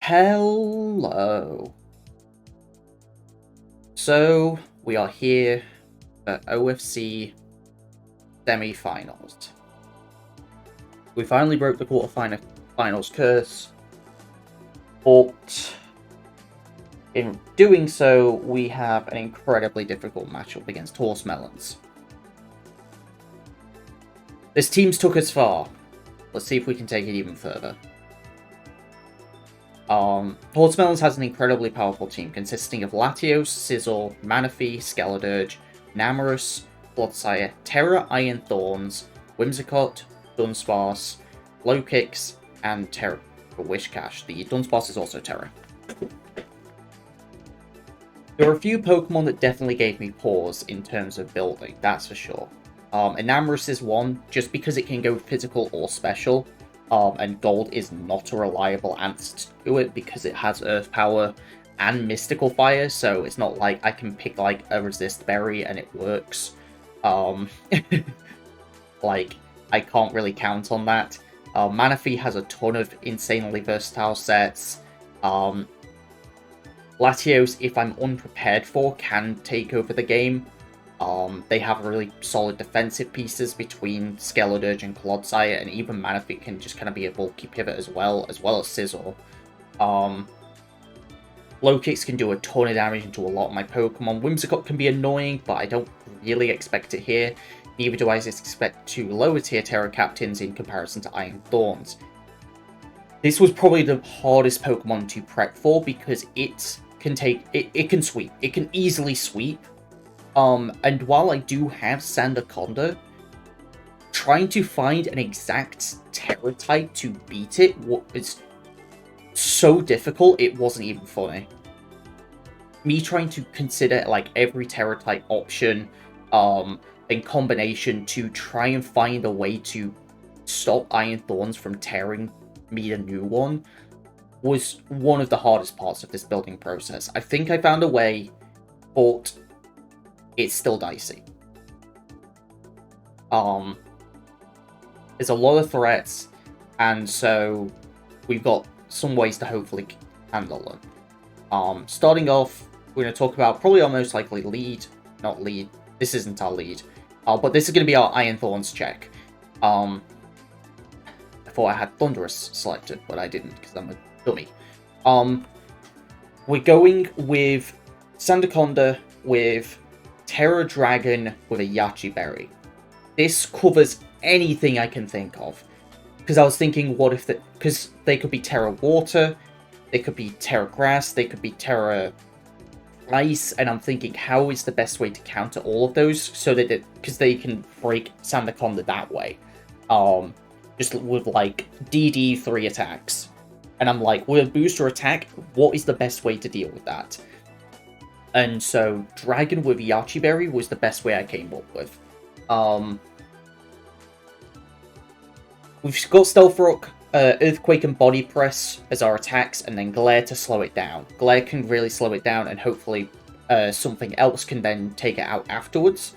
Hello. So we are here for OFC Semi-Finals. We finally broke the quarterfinals curse, but in doing so, we have an incredibly difficult matchup against Horse Melons. This team's took us far. Let's see if we can take it even further. Horse Melons has an incredibly powerful team consisting of Latios, Sizzle, Manaphy, Skeledirge, Namorous, Bloodsire, Terra, Iron Thorns, Whimsicott, Dunsparce, Lowkicks, and Terra Wishcash. The Dunsparce is also Terra. There are a few Pokemon that definitely gave me pause in terms of building, that's for sure. Enamorous is one, just because it can go physical or special. And Gold is not a reliable answer to it because it has Earth Power and Mystical Fire, so it's not like I can pick like a Resist Berry and it works. Like, I can't really count on that. Manaphy has a ton of insanely versatile sets. Latios, if I'm unprepared for, can take over the game. They have really solid defensive pieces between Skeledirge and Clodsire, and even Manaphy can just kind of be a bulky pivot as well as Sizzle. Low kicks can do a ton of damage into a lot of my Pokemon. Whimsicott can be annoying, but I don't really expect it here. Neither do I expect to lower tier Terra Captains in comparison to Iron Thorns. This was probably the hardest Pokemon to prep for because it can sweep. It can easily sweep. And while I do have Sandaconda, trying to find an exact Terra type to beat it was so difficult, it wasn't even funny. Me trying to consider like every Terra type option, in combination to try and find a way to stop Iron Thorns from tearing me a new one was one of the hardest parts of this building process. I think I found a way, but it's still dicey. There's a lot of threats, and so we've got some ways to hopefully handle them. Starting off, we're going to talk about probably our most likely lead. Not lead. This isn't our lead. But this is going to be our Iron Thorns check. I thought I had Thunderous selected, but I didn't because I'm a dummy. We're going with Sandaconda with Terra Dragon with a Yachi Berry. This covers anything I can think of. Because I was thinking, what if because they could be Terra Water, they could be Terra Grass, they could be Terra Ice, and I'm thinking, how is the best way to counter all of those so that because they can break Sandaconda that way. Just with like DD 3 attacks. And I'm like, with a booster attack, what is the best way to deal with that? And so, Dragon with Yachi Berry was the best way I came up with. We've got Stealth Rock, Earthquake and Body Press as our attacks, and then Glare to slow it down. Glare can really slow it down, and hopefully something else can then take it out afterwards.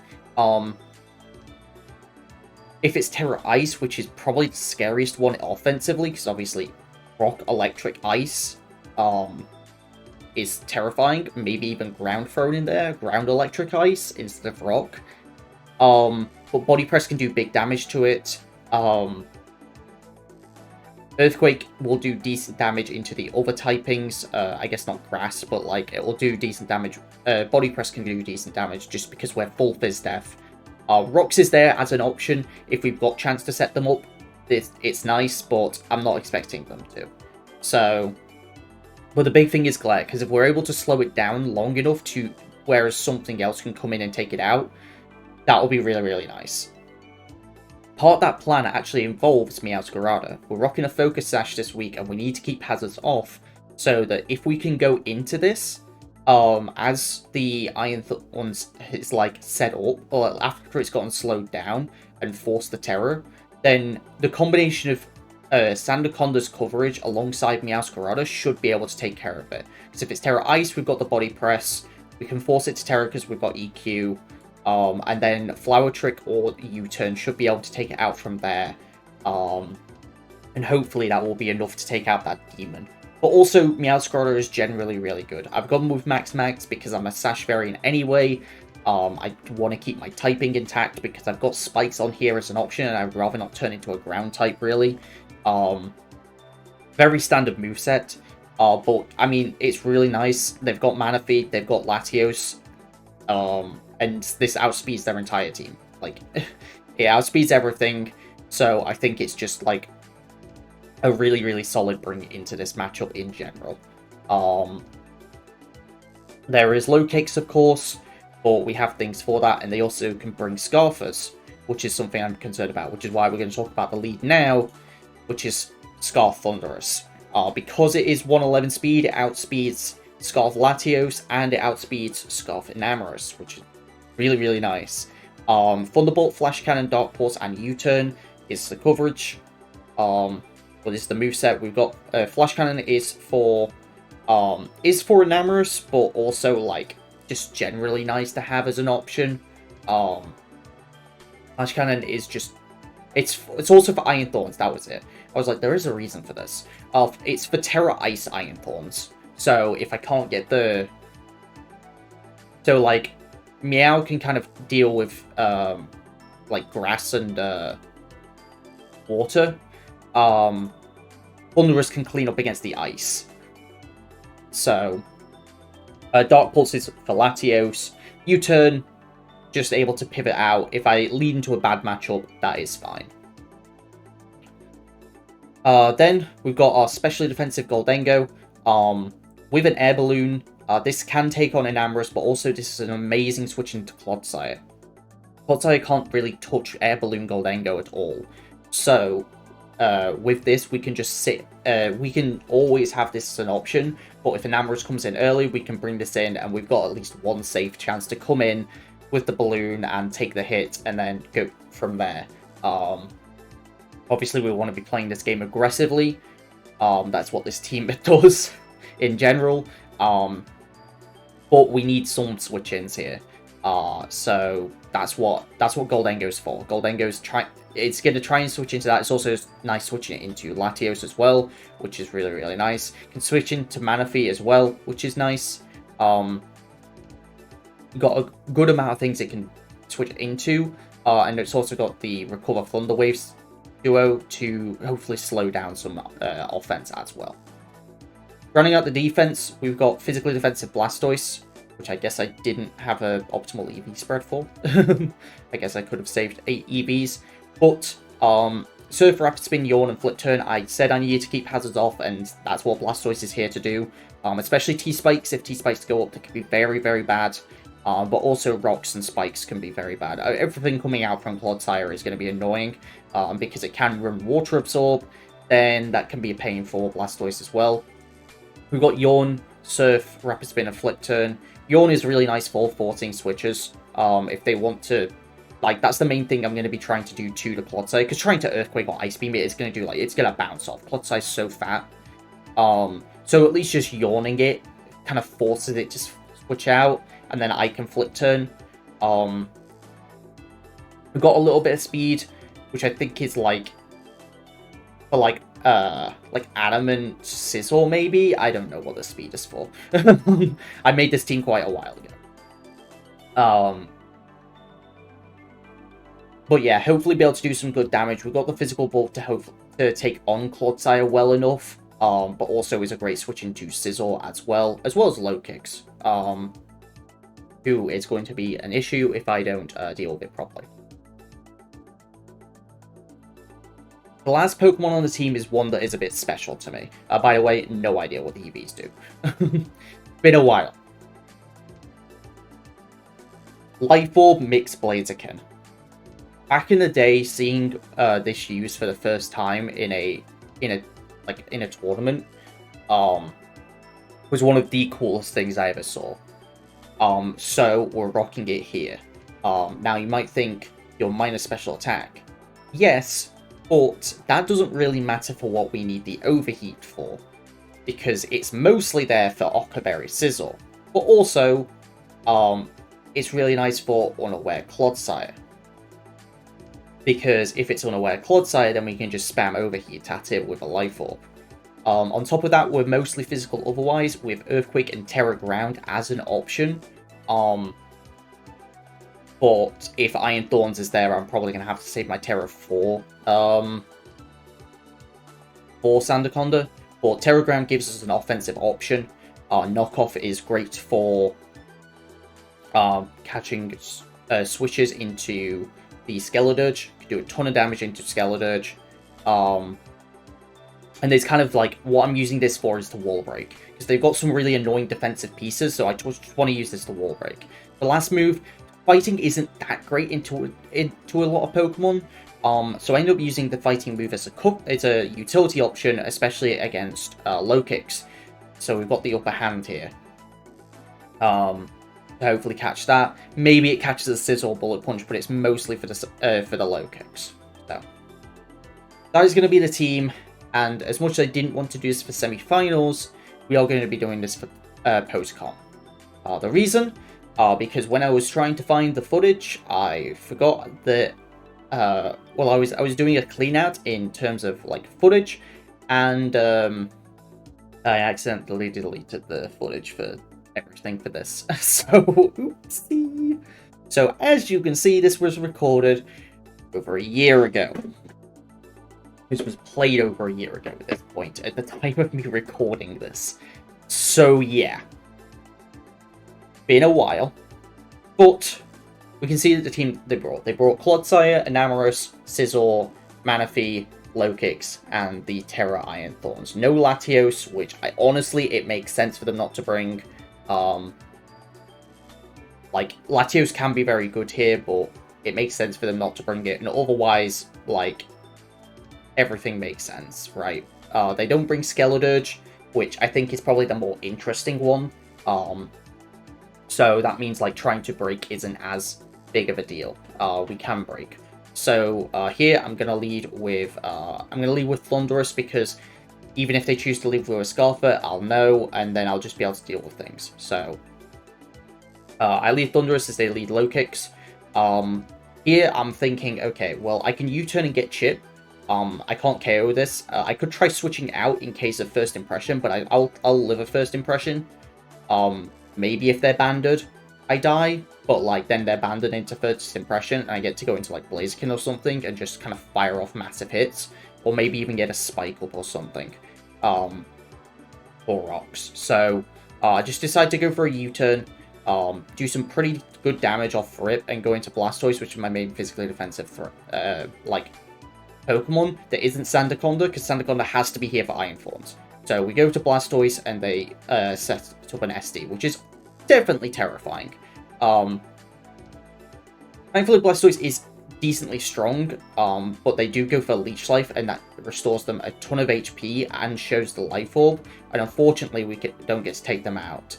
If it's Terra Ice, which is probably the scariest one offensively, because obviously Rock, Electric, Ice is terrifying. Maybe even Ground thrown in there. Ground Electric Ice instead of Rock. But Body Press can do big damage to it. Earthquake will do decent damage into the other typings. I guess not Grass, but like it will do decent damage. Body Press can do decent damage just because we're full Fizz Death. Rocks is there as an option if we've got chance to set them up. It's nice, but I'm not expecting them to. So, but the big thing is Glare, because if we're able to slow it down long enough to whereas something else can come in and take it out, that will be really, really nice. Part of that plan actually involves Meowscarada. We're rocking a Focus Sash this week, and we need to keep hazards off so that if we can go into this, as the Iron Thorns is like set up, or after it's gotten slowed down and forced the terror, then the combination of Sandaconda's coverage alongside Meowscarada should be able to take care of it. Because if it's Terra Ice, we've got the Body Press, we can force it to Terra because we've got EQ, and then Flower Trick or U-Turn should be able to take it out from there, and hopefully that will be enough to take out that demon. But also, Meowscrawler is generally really good. I've gone with Max because I'm a Sash variant anyway. I want to keep my typing intact because I've got Spikes on here as an option, and I'd rather not turn into a ground type, really. Very standard moveset. But, I mean, it's really nice. They've got Mana Feed, they've got Latios, and this outspeeds their entire team. Like, it outspeeds everything, so I think it's just, like, a really, really solid bring into this matchup in general. There is low kicks, of course, but we have things for that, and they also can bring Scarfers, which is something I'm concerned about, which is why we're going to talk about the lead now, which is Scarf Thunderous. Because it is 111 speed, it outspeeds Scarf Latios, and it outspeeds Scarf Enamorous, which is really, really nice. Thunderbolt, Flash Cannon, Dark Pulse, and U-Turn is the coverage. But it's the moveset. We've got Flash Cannon is for Enamorous, but also like just generally nice to have as an option. Flash Cannon is just it's also for Iron Thorns. That was it. I was like, there is a reason for this. It's for Terra Ice Iron Thorns. So if I can't get like Meow can kind of deal with like grass and water. Thunderous can clean up against the ice. So, Dark Pulse is for Latios. U-Turn, just able to pivot out. If I lead into a bad matchup, that is fine. Then, we've got our specially defensive Goldengo. With an Air Balloon, this can take on Enamorous, but also this is an amazing switch into Clodsire. Clodsire can't really touch Air Balloon Goldengo at all. So, with this, we can just sit. We can always have this as an option, but if Enamorous comes in early, we can bring this in, and we've got at least one safe chance to come in with the balloon and take the hit, and then go from there. Obviously, we want to be playing this game aggressively. That's what this team does in general. But we need some switch-ins here. So that's what Goldengo's for. Goldengo's it's going to try and switch into that. It's also nice switching it into Latios as well, which is really, really nice. Can switch into Manaphy as well, which is nice. Got a good amount of things it can switch into. And it's also got the Recover Thunder Waves duo to hopefully slow down some offense as well. Running out the defense, we've got physically defensive Blastoise, which I guess I didn't have an optimal EV spread for. I guess I could have saved 8 EVs. But Surf, Rapid Spin, Yawn, and Flip Turn, I said I needed to keep hazards off, and that's what Blastoise is here to do. Especially T-Spikes. If T-Spikes go up, they can be very, very bad. But also Rocks and Spikes can be very bad. Everything coming out from Clodsire is going to be annoying, because it can run Water Absorb. Then that can be a pain for Blastoise as well. We've got Yawn, Surf, Rapid Spin, and Flip Turn. Yawn is really nice for forcing switches. If they want to, like, that's the main thing I'm going to be trying to do to the Clodsire, because trying to Earthquake or Ice Beam it is going to do, like, it's going to bounce off. Clodsire's so fat. So at least just Yawning it kind of forces it to switch out, and then I can Flip Turn. We've got a little bit of speed, which I think is, like, for, like Adamant Sizzle, maybe? I don't know what the speed is for. I made this team quite a while ago. But yeah, hopefully be able to do some good damage. We've got the physical bulk to take on Clodsire well enough, but also is a great switch into Sizzle as well as low kicks, who is going to be an issue if I don't deal with it properly. The last Pokemon on the team is one that is a bit special to me. By the way, no idea what the EVs do. Been a while. Life Orb Mixed Blaziken. Back in the day, seeing this used for the first time in a tournament, was one of the coolest things I ever saw. So we're rocking it here. Now you might think your minus special attack. Yes. But that doesn't really matter for what we need the Overheat for, because it's mostly there for Ockerberry Sizzle, but also it's really nice for Unaware Clodsire, because if it's Unaware Clodsire, then we can just spam Overheat at it with a Life Orb. On top of that, we're mostly physical otherwise, with Earthquake and Terra Ground as an option. But if Iron Thorns is there, I'm probably going to have to save my Terra for Sandaconda. But Terra Ground gives us an offensive option. Knockoff is great for catching switches into the Skeledirge. Can do a ton of damage into Skeledirge. And there's kind of like, what I'm using this for is to wall break. Because they've got some really annoying defensive pieces, so I just want to use this to wall break. The last move, fighting isn't that great into a lot of Pokemon. So I end up using the fighting move as a utility option, especially against low kicks. So we've got the upper hand here. To hopefully catch that. Maybe it catches a Scizor Bullet Punch, but it's mostly for the low kicks. So that is going to be the team. And as much as I didn't want to do this for semi-finals, we are going to be doing this for post-con. The reason, because when I was trying to find the footage, I forgot that, well, I was doing a clean out in terms of like footage, and I accidentally deleted the footage for everything for this. So, oopsie. So as you can see, this was recorded over a year ago. This was played over a year ago at this point, at the time of me recording this. So yeah. Been a while. But we can see that the team they brought Clodsire, Enamorus, Scizor, Manaphy, Lokix, and the Terra Iron Thorns. No Latios, which honestly, it makes sense for them not to bring. Like, Latios can be very good here, but it makes sense for them not to bring it. And otherwise, like, everything makes sense, right? They don't bring Skeledirge, which I think is probably the more interesting one. So that means like trying to break isn't as big of a deal. We can break. So here I'm gonna lead with Thunderous, because even if they choose to leave with a Scarfer, I'll know, and then I'll just be able to deal with things. So I lead Thunderous as they lead Lokix. Here I'm thinking, okay, well I can U-turn and get Chip. I can't KO this. I could try switching out in case of First Impression, but I'll live a First Impression. Maybe if they're banded, I die, but like then they're banded into First Impression, and I get to go into like Blaziken or something and just kind of fire off massive hits, or maybe even get a Spike Up or something, or Rocks. So I just decide to go for a U-turn, do some pretty good damage off Rip, and go into Blastoise, which is my main physically defensive like Pokemon that isn't Sandaconda, because Sandaconda has to be here for Iron Thorns. So we go to Blastoise, and they set up an SD, which is definitely terrifying. Thankfully, Blastoise is decently strong, but they do go for Leech Life, and that restores them a ton of HP and shows the Life Orb, and unfortunately we don't get to take them out.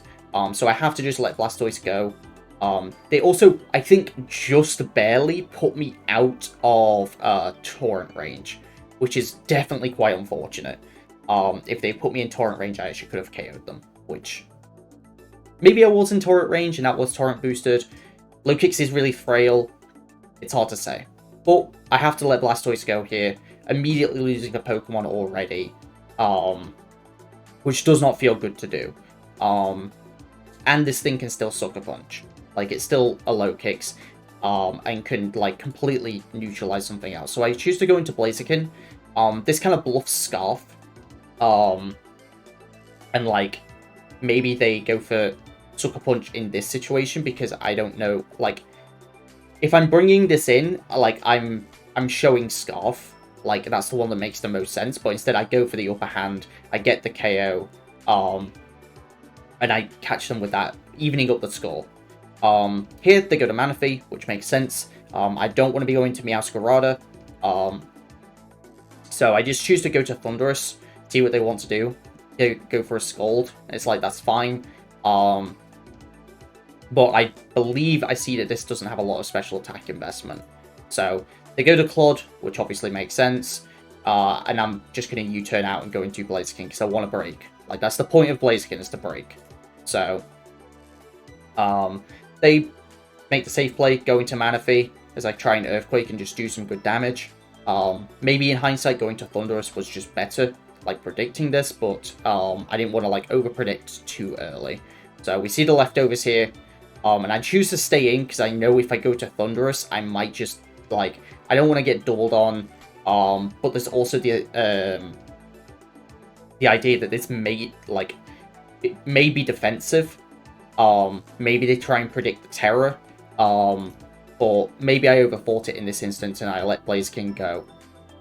So I have to just let Blastoise go. They also, I think, just barely put me out of Torrent range, which is definitely quite unfortunate. If they put me in Torrent range, I actually could have KO'd them, which maybe I was in Torrent range and that was Torrent boosted. Lokix is really frail. It's hard to say. But I have to let Blastoise go here, immediately losing a Pokemon already, which does not feel good to do. And this thing can still Sucker Punch. Like, it's still a Lokix, and can, like, completely neutralize something else. So I choose to go into Blaziken. This kind of bluffs Scarf. And, like, maybe they go for Sucker Punch in this situation, because I don't know, like, if I'm bringing this in, like, I'm showing Scarf, like, that's the one that makes the most sense, but instead I go for the upper hand, I get the KO, and I catch them with that, evening up the score. Here they go to Manaphy, which makes sense. I don't want to be going to Meowscarada, so I just choose to go to Thunderous, see what they want to do. They go for a Scald, it's like, that's fine. But I believe I see that this doesn't have a lot of special attack investment. So they go to Clod, which obviously makes sense. And I'm just going to U-turn out and go into Blaziken because I want to break. Like, that's the point of Blaziken, is to break. So they make the safe play, go into Manaphy as I try and Earthquake and just do some good damage. Maybe in hindsight, going to Thunderous was just better. like predicting this, but I didn't want to like over predict too early. So we see the leftovers here, and I choose to stay in because I know if I go to Thunderous, I might just like I don't want to get doubled on. But there's also the idea that this may like it may be defensive. Maybe they try and predict the Terror. Or maybe I overthought it in this instance and I let Blaze King go.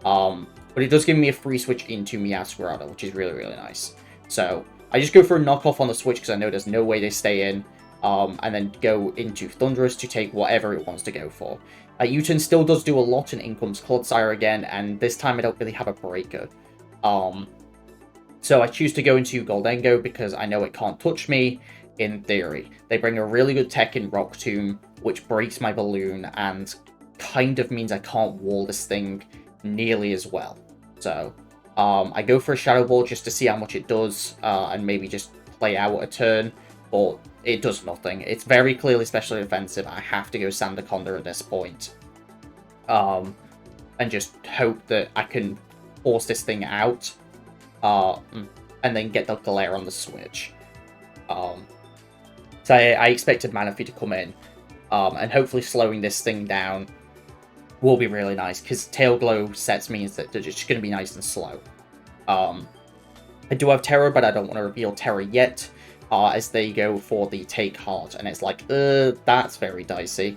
But it does give me a free switch into Meowscarada, which is really, really nice. So I just go for a knockoff on the switch because I know there's no way they stay in. And then go into Thunderous to take whatever it wants to go for. U-turn still does do a lot, and in comes Clodsire again, and this time I don't really have a breaker. So I choose to go into Goldengo because I know it can't touch me, in theory. They bring a really good tech in Rock Tomb, which breaks my balloon, and kind of means I can't wall this thing nearly as well. So, I go for a Shadow Ball just to see how much it does, and maybe just play out a turn, but it does nothing. It's very clearly specially defensive. I have to go Sandaconda at this point. And just hope that I can force this thing out, and then get the Galare on the switch. So I expected Manaphy to come in, and hopefully slowing this thing down will be really nice, because Tail Glow sets means that they're just going to be nice and slow. I do have Terror, but I don't want to reveal Terror yet, as they go for the Take Heart, and it's like, that's very dicey.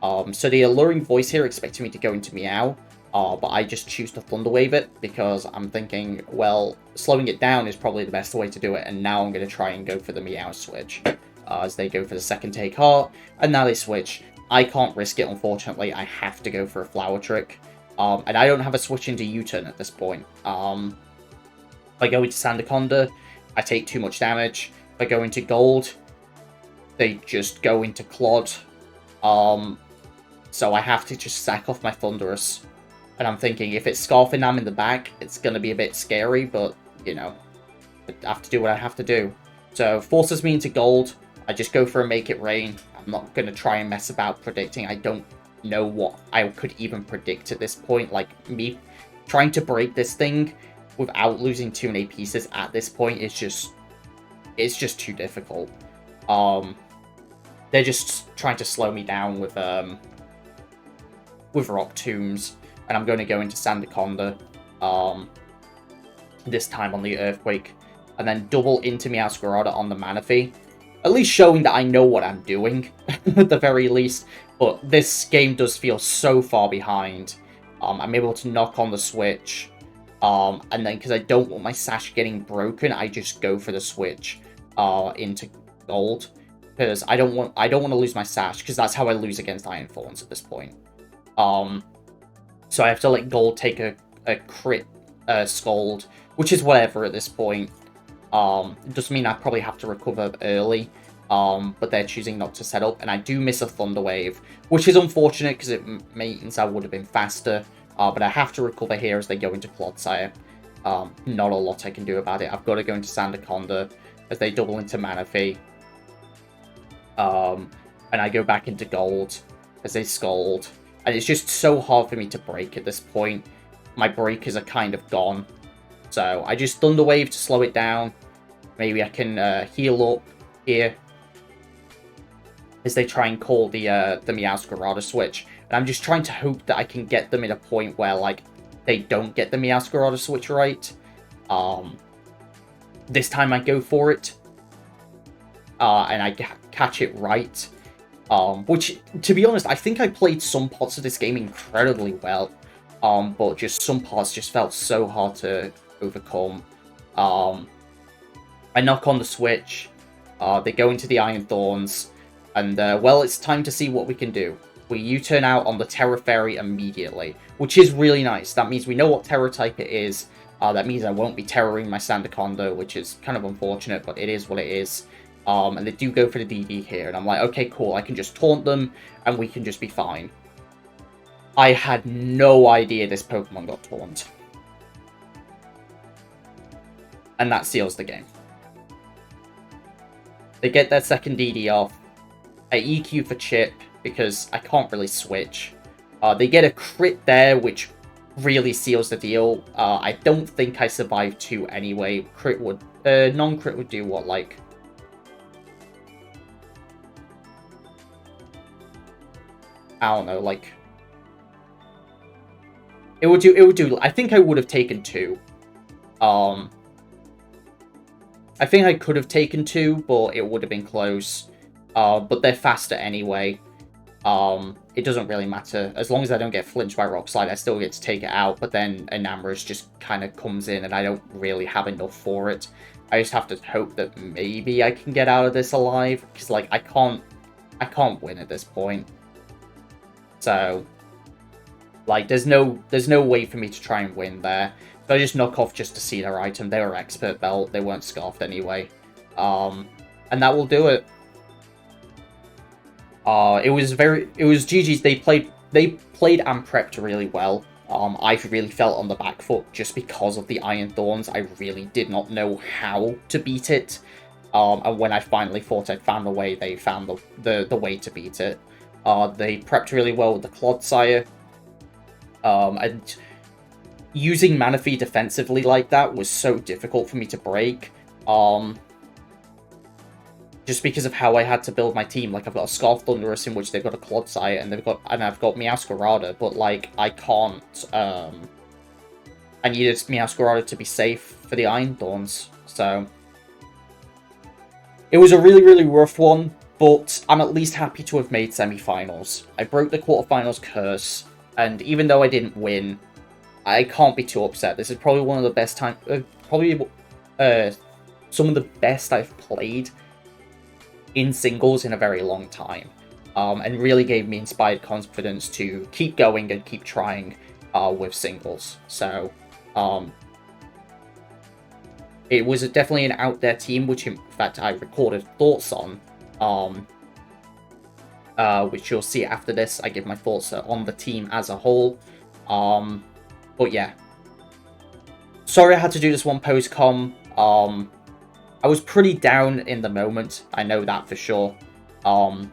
So the Alluring Voice here expecting me to go into Meow, but I just choose to Thunder Wave it, because I'm thinking, well, slowing it down is probably the best way to do it, and now I'm going to try and go for the Meow switch. As they go for the second Take Heart, and now they switch. I can't risk it, unfortunately. I have to go for a Flower Trick. And I don't have a switch into U-turn at this point. If I go into Sandaconda, I take too much damage. If I go into Gold, they just go into Clod. So I have to just sack off my Thunderous. And I'm thinking, if it's Scarfinam in the back, it's going to be a bit scary, but, you know, I have to do what I have to do. So, forces me into Gold. I just go for a Make It Rain. I'm not going to try and mess about predicting. I don't know what I could even predict at this point. Like, me trying to break this thing without losing too many pieces at this point is just... It's just too difficult. They're just trying to slow me down with Rock Tombs. And I'm going to go into Sandaconda. This time on the Earthquake. And then double into Meowscarada on the Manaphy. At least showing that I know what I'm doing, at the very least. But this game does feel so far behind. I'm able to knock on the switch. And then, because I don't want my Sash getting broken, I just go for the switch into Gold. Because I don't want to lose my Sash, because that's how I lose against Iron Thorns at this point. So I have to let Gold take a crit Scald, which is whatever at this point. It does mean I probably have to recover early, but they're choosing not to set up, and I do miss a Thunder Wave, which is unfortunate because it means I would have been faster, but I have to recover here as they go into Clodsire. Not a lot I can do about it. I've got to go into Sandaconda as they double into Manaphy, and I go back into Gold as they Scald, and it's just so hard for me to break at this point. My breakers are kind of gone. So I just Thunder Wave to slow it down. Maybe I can heal up here as they try and call the Meowscarada switch. And I'm just trying to hope that I can get them in a point where, like, they don't get the Meowscarada switch right. This time I go for it. And I catch it right. Which, to be honest, I think I played some parts of this game incredibly well. But just some parts just felt so hard to overcome. I knock on the switch. They go into the Iron Thorns. And, well, it's time to see what we can do. We U-turn out on the Terra Fairy immediately, which is really nice. That means we know what Terra type it is. That means I won't be terroring my Sandaconda, which is kind of unfortunate, but it is what it is. And they do go for the DD here, and I'm like, okay, cool, I can just taunt them, and we can just be fine. I had no idea this Pokemon got taunt. And that seals the game. They get their second DD off. I EQ for Chip, because I can't really switch. They get a crit there, which really seals the deal. I don't think I survived 2 anyway. Crit would, non-crit would do what, like... I don't know, like... It would do, I think I would have taken 2. I think I could have taken 2, but it would have been close. But they're faster anyway. It doesn't really matter. As long as I don't get flinched by Rock Slide, I still get to take it out, but then Enamorous just kind of comes in, and I don't really have enough for it. I just have to hope that maybe I can get out of this alive, because, like, I can't win at this point. So, like, there's no way for me to try and win there. So I just knock off just to see their item. They were Expert Belt. They weren't Scarfed anyway. And that will do it. It was GG's. They played and prepped really well. I really felt on the back foot just because of the Iron Thorns. I really did not know how to beat it. And when I finally thought I'd found a way, they found the way to beat it. They prepped really well with the Clodsire. And using Manaphy defensively like that was so difficult for me to break. Just because of how I had to build my team. Like, I've got a Scarf Thunderous in which they've got a Clodsire, and I've got Meowscarada, but, like, I can't, I needed Meowscarada to be safe for the Iron Thorns, so... It was a really, really rough one, but I'm at least happy to have made semi-finals. I broke the quarterfinals curse, and even though I didn't win, I can't be too upset. This is probably one of the best some of the best I've played in singles in a very long time, and really gave me inspired confidence to keep going and keep trying with singles. So it was definitely an out there team, which in fact I recorded thoughts on, which you'll see after this. I give my thoughts on the team as a whole. But yeah, sorry I had to do this one post-com. I was pretty down in the moment, I know that for sure. I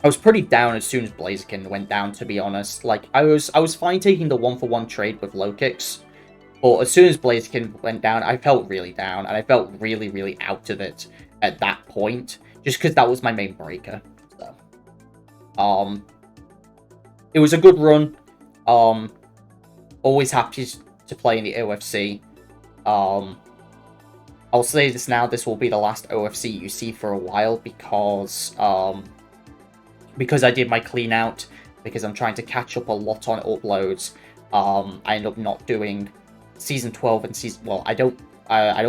was pretty down as soon as Blaziken went down, to be honest. Like, I was fine taking the 1-for-1 trade with low kicks, but as soon as Blaziken went down, I felt really down, and I felt really, really out of it at that point, just because that was my main breaker. So, it was a good run. Always happy to play in the OFC. I'll say this now, this will be the last OFC you see for a while, because I did my clean out, because I'm trying to catch up a lot on uploads. I end up not doing Season 12 and Season... Well, I don't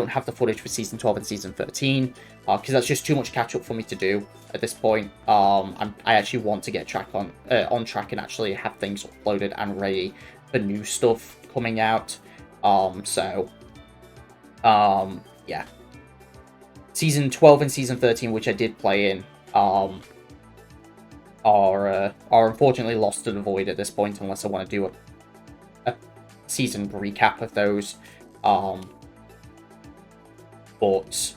have the footage for Season 12 and Season 13, because that's just too much catch up for me to do at this point. I actually want to get on track and actually have things uploaded and ready for new stuff coming out. Yeah. Season 12 and Season 13, which I did play in, are unfortunately lost to the void at this point, unless I want to do a season recap of those. But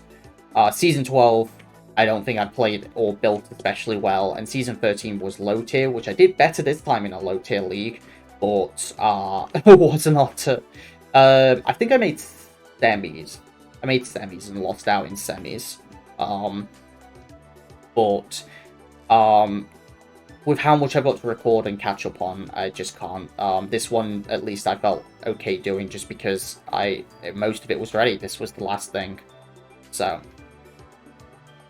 Season 12, I don't think I played or built especially well, and Season 13 was low tier, which I did better this time in a low tier league, but was not. I think I made semis. I made semis and lost out in semis. But with how much I've got to record and catch up on, I just can't. This one, at least, I felt okay doing, just because most of it was ready. This was the last thing. So,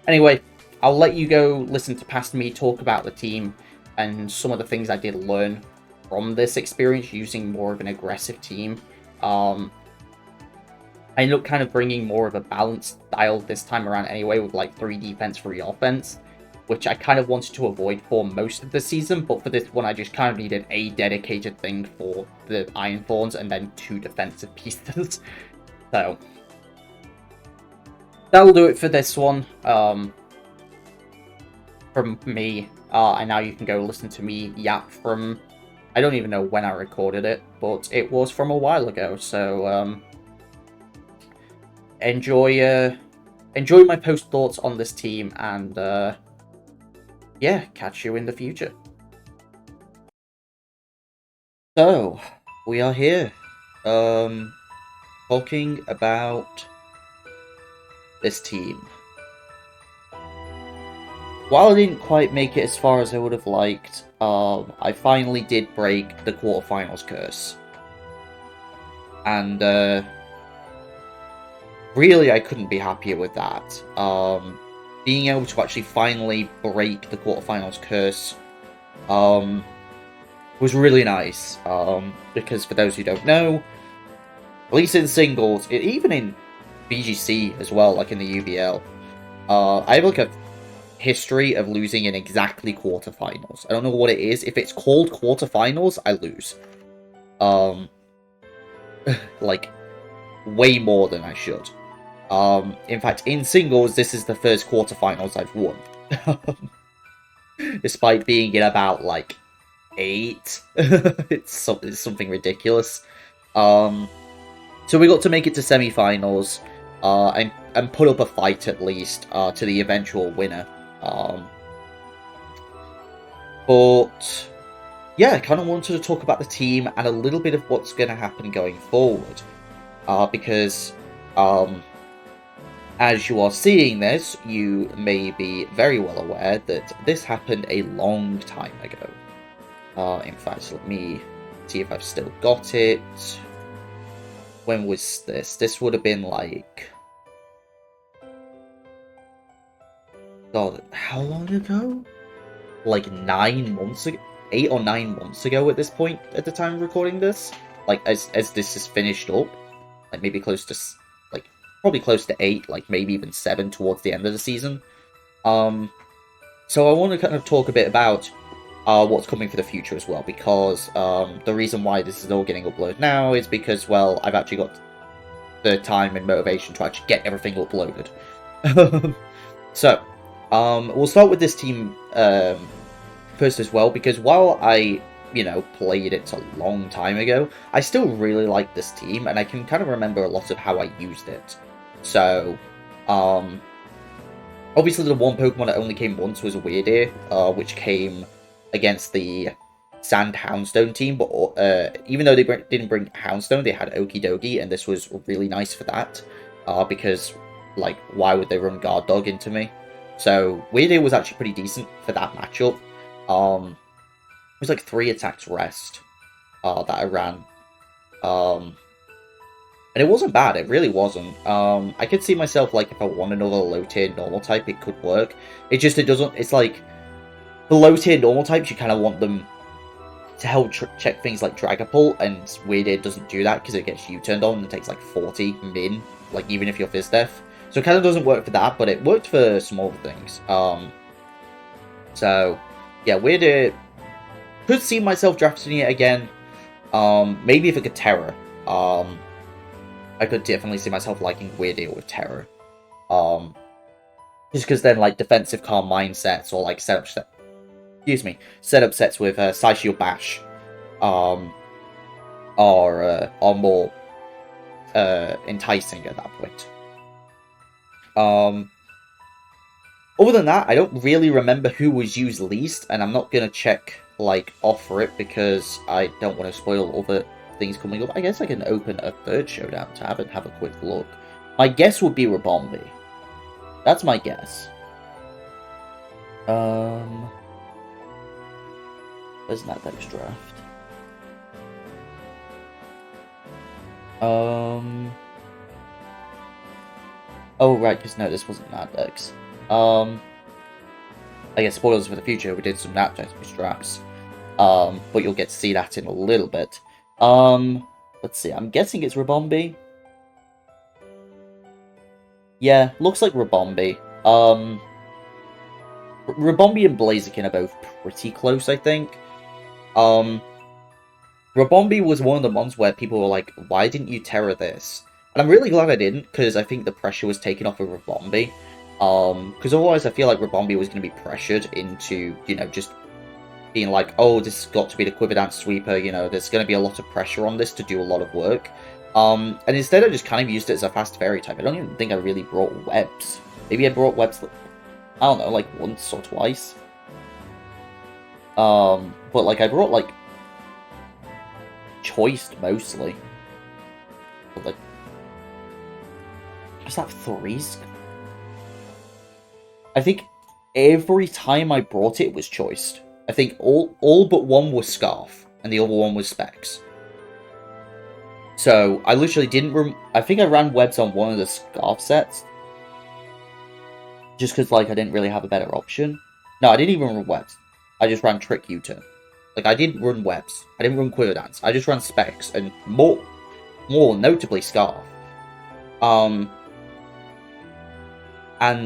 anyway, I'll let you go listen to past me talk about the team and some of the things I did learn from this experience using more of an aggressive team. I ended up kind of bringing more of a balanced style this time around anyway, with like 3 defense, 3 offense, which I kind of wanted to avoid for most of the season, but for this one I just kind of needed a dedicated thing for the Iron Thorns and then 2 defensive pieces. So, that'll do it for this one. From me, and now you can go listen to me yap from, I don't even know when I recorded it, but it was from a while ago, so, enjoy my post thoughts on this team, and yeah, catch you in the future. So, we are here, talking about this team. While I didn't quite make it as far as I would have liked, I finally did break the quarterfinals curse. And, really, I couldn't be happier with that. Being able to actually finally break the quarterfinals curse, was really nice. Because for those who don't know, at least in singles, even in BGC as well, like in the UBL, I have like a history of losing in exactly quarterfinals. I don't know what it is. If it's called quarterfinals, I lose. Like, way more than I should. In fact, in singles, this is the first quarterfinals I've won. Despite being in about, like, 8. It's something ridiculous. So we got to make it to semi-finals, and put up a fight at least, to the eventual winner. But yeah, I kind of wanted to talk about the team and a little bit of what's going to happen going forward. Because, as you are seeing this, you may be very well aware that this happened a long time ago. In fact, let me see if I've still got it. When was this? This would have been like... God, how long ago? Like 9 months ago? 8 or 9 months ago at this point, at the time of recording this? Like, as this is finished up? Like, maybe close to... Like, probably close to 8, like, maybe even 7 towards the end of the season. So I want to kind of talk a bit about what's coming for the future as well, because the reason why this is all getting uploaded now is because, well, I've actually got the time and motivation to actually get everything uploaded. So, we'll start with this team first as well, because while I, you know, played it a long time ago, I still really like this team, and I can kind of remember a lot of how I used it. So, obviously the one Pokemon that only came once was a Weirdeer, which came against the Sand Houndstone team, but even though they didn't bring Houndstone, they had Okidogi, and this was really nice for that, because, like, why would they run Guard Dog into me? So, Weirdeer was actually pretty decent for that matchup. It was like 3 attacks rest that I ran. And it wasn't bad, it really wasn't. I could see myself, like, if I want another low-tier normal type, it could work. It doesn't, it's like, the low-tier normal types, you kind of want them to help check things like Dragapult, and Weirdeer doesn't do that because it gets U-turned on and it takes like 40 min, like, even if you're Fizz Def. So it kind of doesn't work for that, but it worked for some other things. So, yeah, Weirdeer, could see myself drafting it again. Maybe if it could Terror. I could definitely see myself liking Weirdeer with Terror. Just because then, like, defensive calm mindsets, or like setup sets with Psyshield Bash are more enticing at that point. Other than that, I don't really remember who was used least, and I'm not gonna check, like, off for it because I don't want to spoil other things coming up. I guess I can open a third showdown tab and have a quick look. My guess would be Rabombi. That's my guess. Where's that next draft? Oh, right, because no, this wasn't Nadex. I guess spoilers for the future, we did some Nadex drafts. But you'll get to see that in a little bit. Let's see, I'm guessing it's Rabombi. Yeah, looks like Rabombi. Rabombi and Blaziken are both pretty close, I think. Rabombi was one of the ones where people were like, why didn't you Terror this? And I'm really glad I didn't, because I think the pressure was taken off of Rabombi. Because otherwise I feel like Rabombi was going to be pressured into, you know, just being like, oh, this has got to be the Quiver Dance Sweeper, you know, there's going to be a lot of pressure on this to do a lot of work. And instead I just kind of used it as a fast fairy type. I don't even think I really brought webs. Maybe I brought webs, I don't know, like once or twice. But like I brought like choiced mostly. But, like, does that 3s? I think every time I brought it was choiced. I think all but one was Scarf, and the other one was Specs. So, I literally didn't I think I ran webs on one of the Scarf sets. Just because, like, I didn't really have a better option. No, I didn't even run webs. I just ran Trick U-Turn. Like, I didn't run webs. I didn't run Quiver Dance. I just ran Specs, and more notably Scarf. And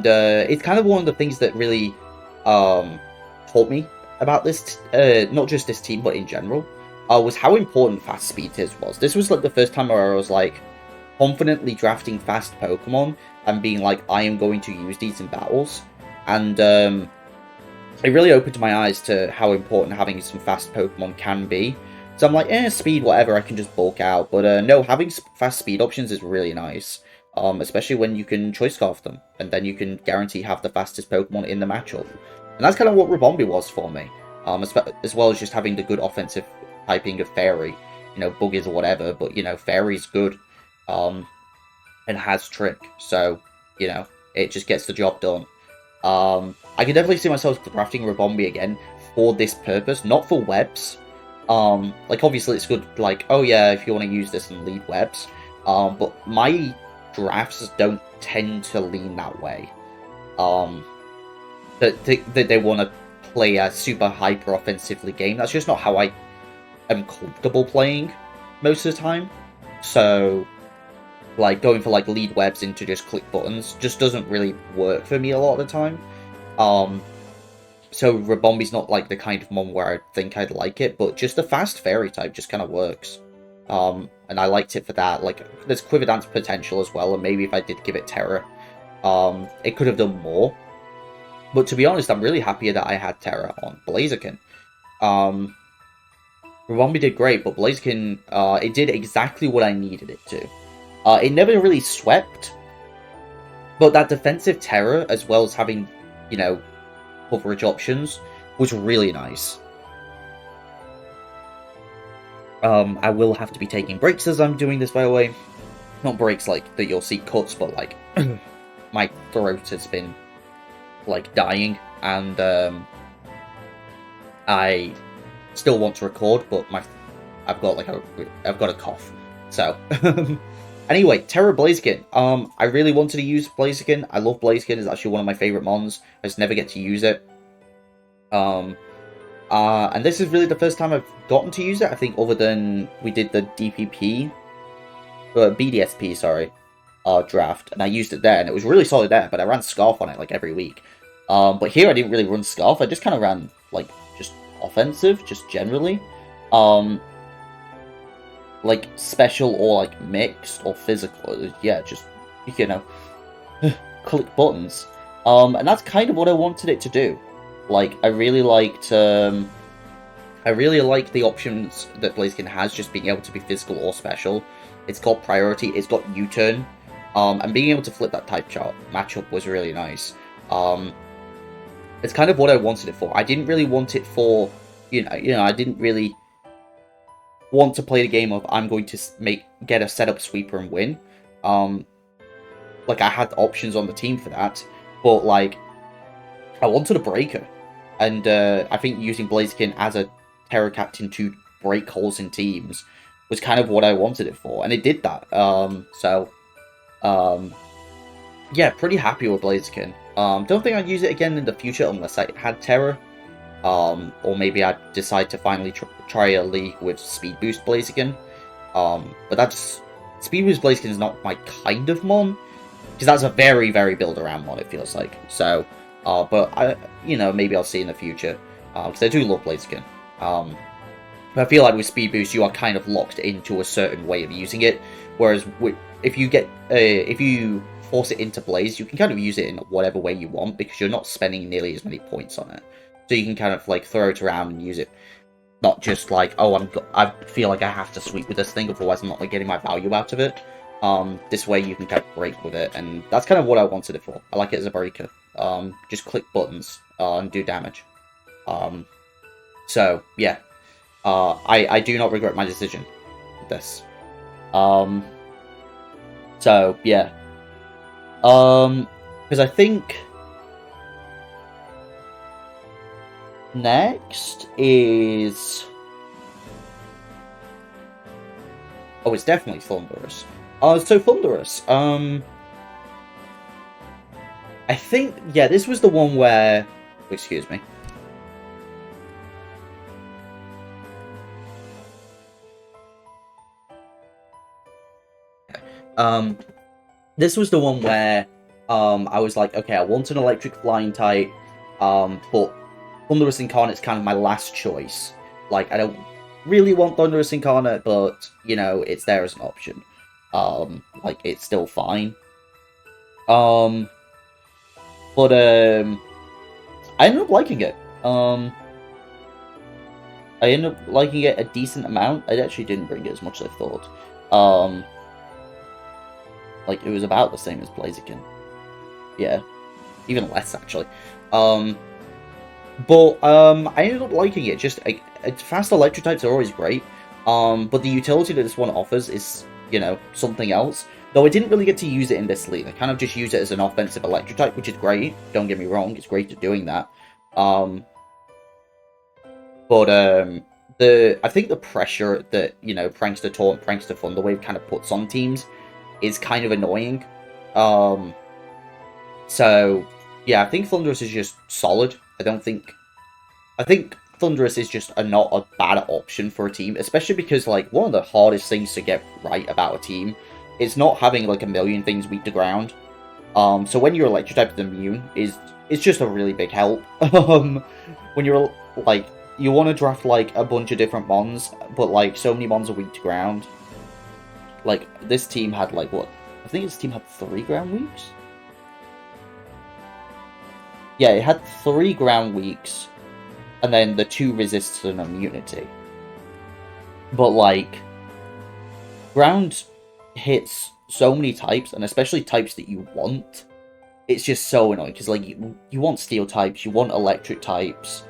it's kind of one of the things that really taught me about this, not just this team, but in general, was how important fast speed was. This was like the first time where I was like confidently drafting fast Pokemon and being like, I am going to use these in battles. And it really opened my eyes to how important having some fast Pokemon can be. So I'm like, speed, whatever, I can just bulk out. But no, having fast speed options is really nice. Especially when you can Choice Scarf them, and then you can guarantee have the fastest Pokemon in the matchup. And that's kind of what Ribombee was for me, as well as just having the good offensive typing of Fairy, you know, Buggies or whatever, but, you know, Fairy's good, and has Trick, so, you know, it just gets the job done. I can definitely see myself drafting Ribombee again for this purpose, not for webs. Like, obviously it's good, like, oh yeah, if you want to use this and lead webs, but my drafts don't tend to lean that way. That they want to play a super hyper offensively game. That's just not how I am comfortable playing most of the time. So, like, going for like lead webs into just click buttons just doesn't really work for me a lot of the time. So Ribombee's not like the kind of mon where I think I'd like it, but just the fast Fairy type just kind of works. And I liked it for that. Like, there's Quiver Dance potential as well, and maybe if I did give it Terra, it could have done more. But to be honest, I'm really happy that I had Terra on Blaziken. Ribombee did great, but Blaziken, it did exactly what I needed it to. It never really swept, but that defensive Terra, as well as having, you know, coverage options, was really nice. I will have to be taking breaks as I'm doing this, by the way. Not breaks like that you'll see cuts, but like my throat has been like dying, and I still want to record, but I've got a cough. So anyway, Terra Blaziken. I really wanted to use Blaziken. I love Blaziken. It's actually one of my favorite mons. I just never get to use it. And this is really the first time I've gotten to use it, I think, other than we did the DPP, BDSP, sorry, draft, and I used it there, and it was really solid there, but I ran Scarf on it, like, every week. But here I didn't really run Scarf, I just kind of ran, like, just offensive, just generally. Like, special or, like, mixed or physical, yeah, just, you know, click buttons. And that's kind of what I wanted it to do. Like, I really liked the options that Blaziken has, just being able to be physical or special. It's got priority, it's got U-turn, and being able to flip that type chart matchup was really nice. It's kind of what I wanted it for. I didn't really want it for, you know, I didn't really want to play the game of I'm going to get a setup sweeper and win. Like, I had options on the team for that, but like, I wanted a breaker. And I think using Blaziken as a Terra Captain to break holes in teams was kind of what I wanted it for, and it did that. Yeah, pretty happy with Blaziken. Don't think I'd use it again in the future unless I had Terra. Or maybe I'd decide to finally try a league with Speed Boost Blaziken. But that's... Speed Boost Blaziken is not my kind of mon, because that's a very, very build-around mon, it feels like. So... but you know, maybe I'll see in the future, because I do love Blaziken. But I feel like with Speed Boost, you are kind of locked into a certain way of using it, whereas if you force it into Blaze, you can kind of use it in whatever way you want, because you're not spending nearly as many points on it. So you can kind of like throw it around and use it, not just like, oh, I feel like I have to sweep with this thing, otherwise I'm not like getting my value out of it. This way you can kind of break with it, and that's kind of what I wanted it for. I like it as a breaker. Just click buttons and do damage. So yeah, I do not regret my decision. with this. So yeah. Because I think next is... Oh, it's definitely Thunderous. So Thunderous, I think, yeah, this was the one where... Excuse me. This was the one where, I was like, okay, I want an electric flying type, but Thunderous Incarnate's kind of my last choice. Like, I don't really want Thunderous Incarnate, but, you know, it's there as an option. Like, it's still fine. But, I ended up liking it. I ended up liking it a decent amount. I actually didn't bring it as much as I thought. Like, it was about the same as Blaziken. Yeah. Even less, actually. But, I ended up liking it. Just, fast electric types are always great. But the utility that this one offers is, you know, something else. Though I didn't really get to use it in this league. I kind of just use it as an offensive electric type, which is great. Don't get me wrong, it's great at doing that. But I think the pressure that, you know, Prankster Taunt, Prankster Thunderwave kind of puts on teams is kind of annoying. So yeah, I think Thunderous is just solid. I think Thunderous is just not a bad option for a team, especially because, like, one of the hardest things to get right about a team is not having, like, a million things weak to ground. So when your electric type is immune, it's just a really big help. When you're, like, you want to draft, like, a bunch of different mons, but, like, so many mons are weak to ground. Like, this team had, like, what? I think this team had 3 ground weeks? Yeah, it had 3 ground weeks, and then the 2 resists and immunity. But, like, ground hits so many types, and especially types that you want. It's just so annoying, because, like, you want steel types, you want electric types,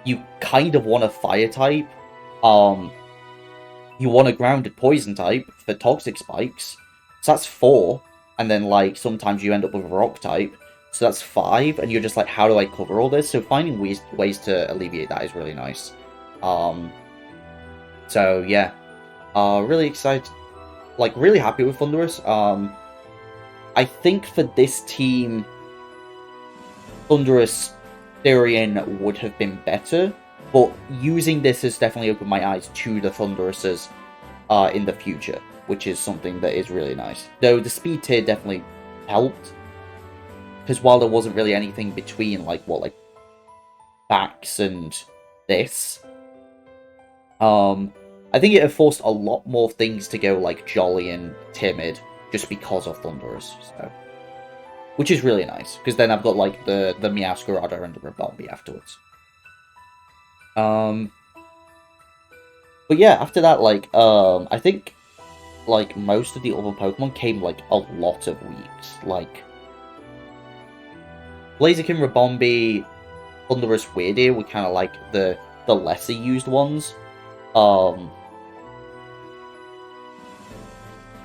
you kind of want a fire type, you want a grounded poison type for toxic spikes, so that's 4, and then, like, sometimes you end up with a rock type, so that's 5, and you're just like, how do I cover all this? So finding ways to alleviate that is really nice. So yeah, really excited, like, really happy with Thunderous. I think for this team, Thunderous Therian would have been better, but using this has definitely opened my eyes to the Thunderouses in the future, which is something that is really nice. Though the speed tier definitely helped, because while there wasn't really anything between, like, Bax and this, I think it forced a lot more things to go, like, jolly and timid, just because of Thunderous, so... Which is really nice, because then I've got, like, the Meowscarada and the Rabombi afterwards. But yeah, after that, like, I think, like, most of the other Pokemon came, like, a lot of weeks. Like, Blaziken, Rabombi, Thunderous, Weirdeer were kind of, like, the lesser used ones.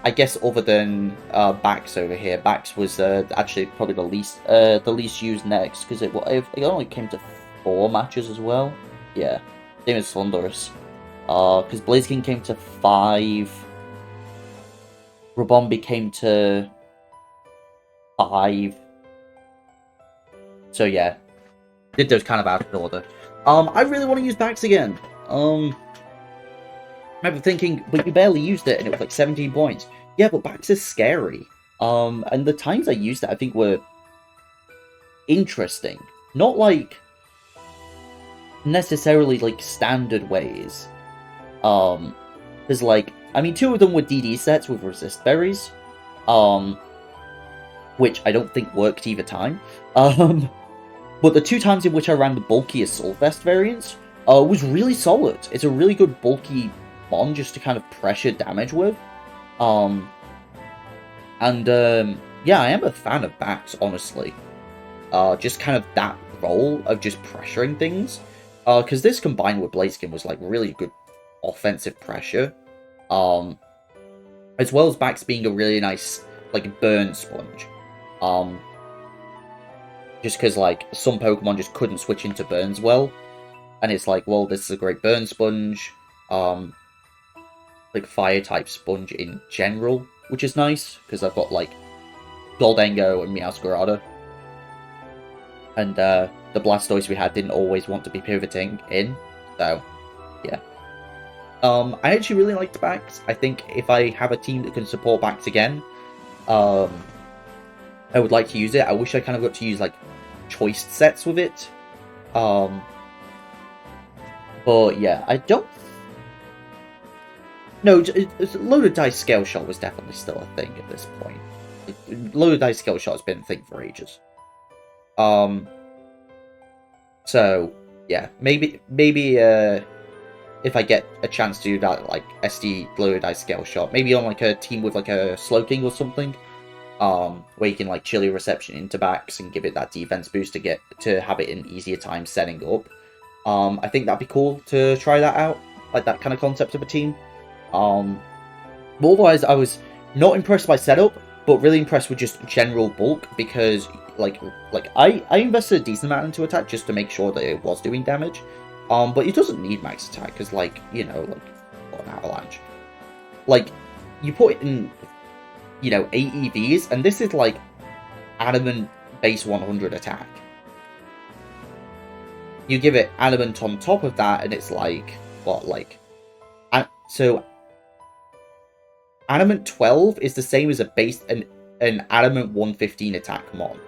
I guess other than Bax over here, Bax was actually probably the least used next, because it only came to 4 matches as well. Yeah, same as Thunderous. Because Blaziken came to 5, Rabombi came to 5. So yeah, did those kind of out of order. I really want to use Bax again. I remember thinking, but you barely used it, and it was like 17 points. Yeah, but Bax is scary. And the times I used it, I think, were interesting. Not, like, necessarily, like, standard ways. Because, like, I mean, 2 of them were DD sets with resist berries. Which I don't think worked either time. But the 2 times in which I ran the bulkiest Soulfest variants, was really solid. It's a really good bulky mon just to kind of pressure damage with. Yeah, I am a fan of Bax, honestly. Just kind of that role of just pressuring things. Because this combined with Blaziken was, like, really good offensive pressure. As well as Bax being a really nice, like, burn sponge. Just because, like, some Pokemon just couldn't switch into burns well. And it's like, well, this is a great burn sponge. Like, fire-type sponge in general, which is nice. Because I've got, like, Goldengo and Meowscarada. And, the Blastoise we had didn't always want to be pivoting in. So, yeah. I actually really liked Bax. I think if I have a team that can support Bax again, I would like to use it. I wish I kind of got to use, like, choice sets with it. But, yeah, I don't... No, Loaded Dice Scale Shot was definitely still a thing at this point. Loaded Dice Scale Shot has been a thing for ages. So, yeah, maybe, if I get a chance to do that, like, SD Loaded Dice Scale Shot, maybe on, like, a team with, like, a Slowking or something, where you can, like, chilly reception into Bax and give it that defense boost to have it in easier time setting up. I think that'd be cool to try that out, like, that kind of concept of a team. But otherwise, I was not impressed by setup, but really impressed with just general bulk, because, like I invested a decent amount into attack just to make sure that it was doing damage. But it doesn't need max attack, because, like, you know, like, what an avalanche. Like, you put it in, you know, 8 EVs, and this is, like, adamant base 100 attack. You give it adamant on top of that, and it's, like, what, like... So, adamant 12 is the same as a base, an adamant 115 attack mon.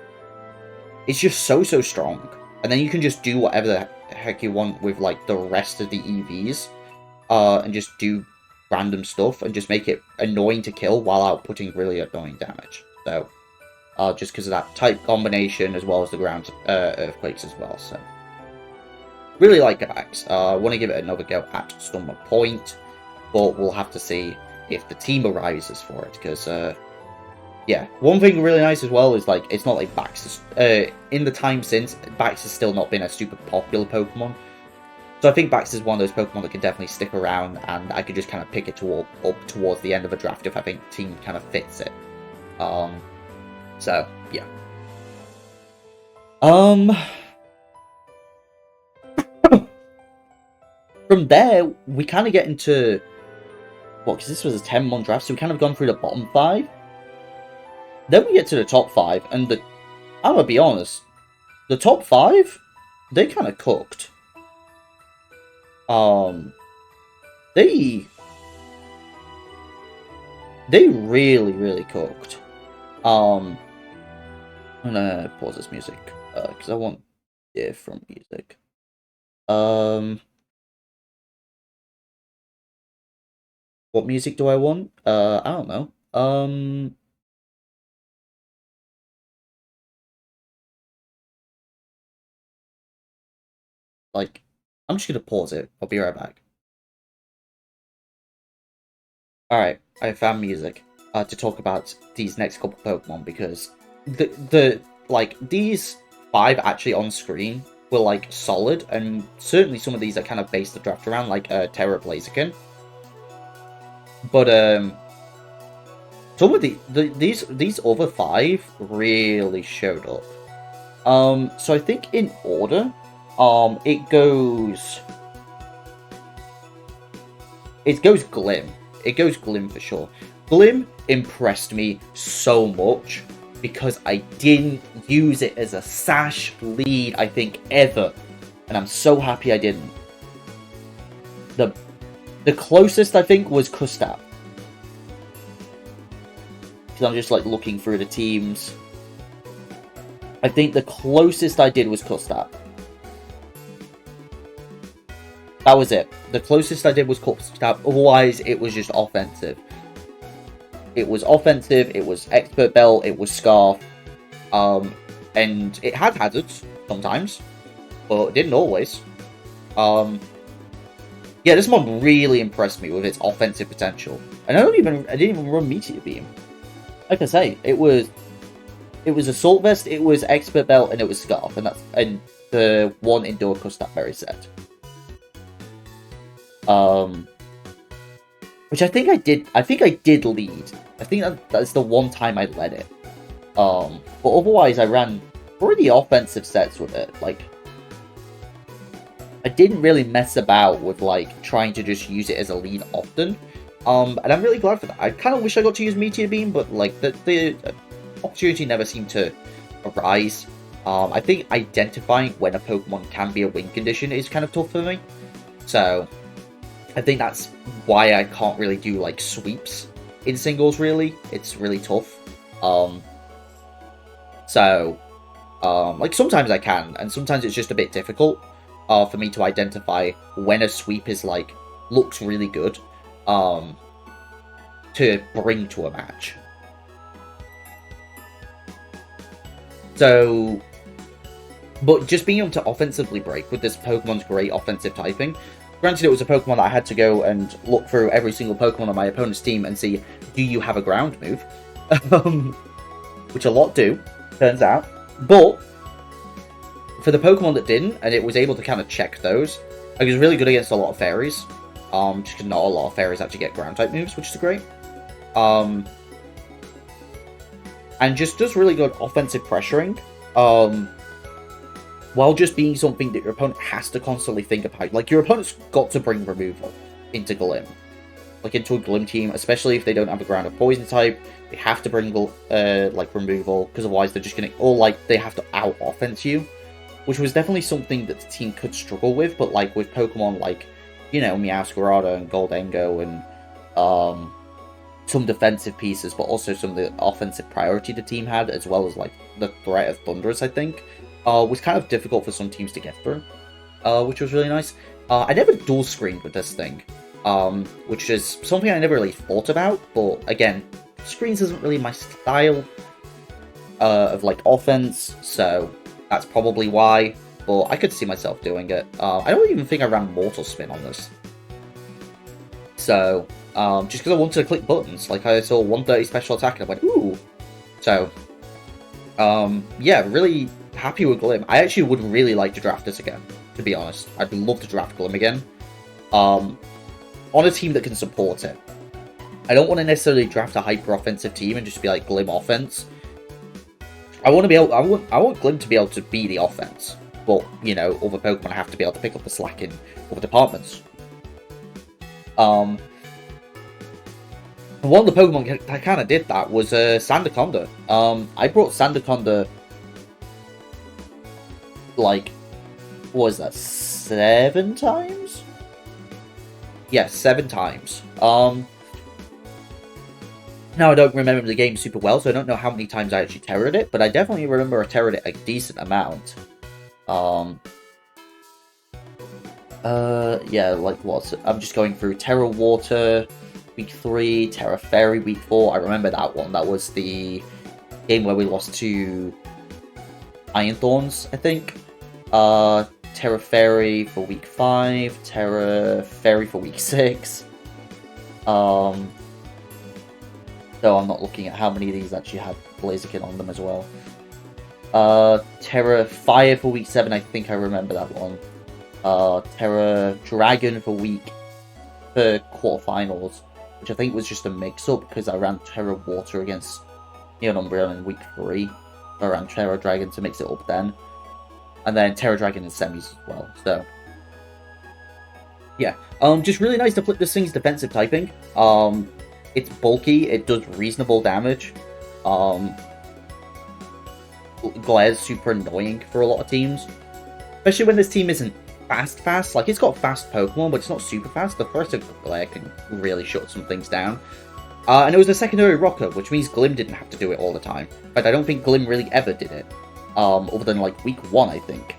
It's just so strong. And then you can just do whatever the heck you want with, like, the rest of the EVs. And just do random stuff and just make it annoying to kill while outputting really annoying damage. So, just because of that type combination as well as the ground earthquakes as well. So, really like Bax. I want to give it another go at Stummer Point, but we'll have to see if the team arises for it, because, yeah, one thing really nice as well is, like, it's not like Bax is, in the time since, Bax has still not been a super popular Pokemon. So I think Bax is one of those Pokemon that can definitely stick around, and I could just kind of pick it up towards the end of a draft if I think the team kind of fits it. So, yeah. From there, we kind of get into... Well, because this was a 10-mon draft, so we kind of gone through the bottom 5. Then we get to the top 5, and I'm gonna be honest, the top 5, they kind of cooked. They really cooked. I'm gonna pause this music, because I want different music. What music do I want? I don't know. Like, I'm just gonna pause it. I'll be right back. Alright, I found music to talk about these next couple Pokemon, because like, these 5 actually on screen were, like, solid, and certainly some of these are kind of based the draft around, like, Terra Blaziken. But, some of these other 5 really showed up. So I think in order, it goes Glim. It goes Glim for sure. Glim impressed me so much because I didn't use it as a sash lead, I think, ever. And I'm so happy I didn't. The closest, I think, was Kustab. Because I'm just, like, looking through the teams. I think the closest I did was Kustab. That was it. The closest I did was Kustab. Otherwise, it was just offensive. It was offensive, it was Expert Belt, it was Scarf. And it had hazards sometimes, but it didn't always. Yeah, this mod really impressed me with its offensive potential. And I didn't even run Meteor Beam. Like I say, it was Assault Vest, it was Expert Belt, and it was Scarf, and the one Indoor Kustab Berry set. which I think I did lead. I think that's the one time I led it. But otherwise I ran pretty offensive sets with it. Like, I didn't really mess about with, like, trying to just use it as a lead often. And I'm really glad for that. I kind of wish I got to use Meteor Beam, but, like, the opportunity never seemed to arise. I think identifying when a Pokemon can be a win condition is kind of tough for me. So, I think that's why I can't really do, like, sweeps in singles, really. It's really tough. Like, sometimes I can, and sometimes it's just a bit difficult for me to identify when a sweep is, like, looks really good to bring to a match. So, but just being able to offensively break with this Pokemon's great offensive typing. Granted, it was a Pokemon that I had to go and look through every single Pokemon on my opponent's team and see, do you have a ground move? Which a lot do, turns out. But for the Pokemon that didn't, and it was able to kind of check those, it was really good against a lot of fairies. Just because not a lot of fairies actually get ground type moves, which is great. And just does really good offensive pressuring. While just being something that your opponent has to constantly think about. Like, your opponent's got to bring removal into Glim. Like, into a Glim team, especially if they don't have a ground or poison type. They have to bring, like, removal, because otherwise they're just gonna... Or, like, they have to out-offense you. Which was definitely something that the team could struggle with, but, like, with Pokemon like, you know, Meowscarada and Goldengo and, some defensive pieces, but also some of the offensive priority the team had, as well as, like, the threat of Thundurus, I think, was kind of difficult for some teams to get through, which was really nice. I never dual screened with this thing, which is something I never really thought about, but again, screens isn't really my style of, like, offense, so that's probably why, but I could see myself doing it. I don't even think I ran Mortal Spin on this. So, just because I wanted to click buttons, like I saw 130 special attack and I went, ooh! So, yeah, really happy with Glim. I actually would really like to draft this again, to be honest. I'd love to draft Glim again. On a team that can support it. I don't want to necessarily draft a hyper-offensive team and just be like Glim offense. I want to be able. I want Glim to be able to be the offense, but you know, other Pokemon have to be able to pick up the slack in other departments. One of the Pokemon that kind of did that was Sandaconda. I brought Sandaconda, like, what was that, 7 times? Yeah, 7 times. Now, I don't remember the game super well, so I don't know how many times I actually terrored it, but I definitely remember I terrored it a decent amount. Yeah, like what? I'm just going through Terra Water, week 3, Terra Fairy, week 4. I remember that one. That was the game where we lost to Iron Thorns, I think. Terra Fairy for week 5, Terra Fairy for week 6. Though I'm not looking at how many of these actually had Blaziken on them as well. Terra Fire for week 7, I think I remember that one. Terra Dragon for quarterfinals, which I think was just a mix-up because I ran Terra Water against Neon Umbreon in week 3. I ran Terra Dragon to mix it up then. And then Terra Dragon in semis as well, so... Yeah, just really nice to flip this thing's defensive typing. It's bulky, it does reasonable damage. Glare's super annoying for a lot of teams. Especially when this team isn't fast. Like, it's got fast Pokemon, but it's not super fast. The first of Glare can really shut some things down. And it was a secondary rocker, which means Glim didn't have to do it all the time. But I don't think Glim really ever did it. Other than, like, week 1, I think.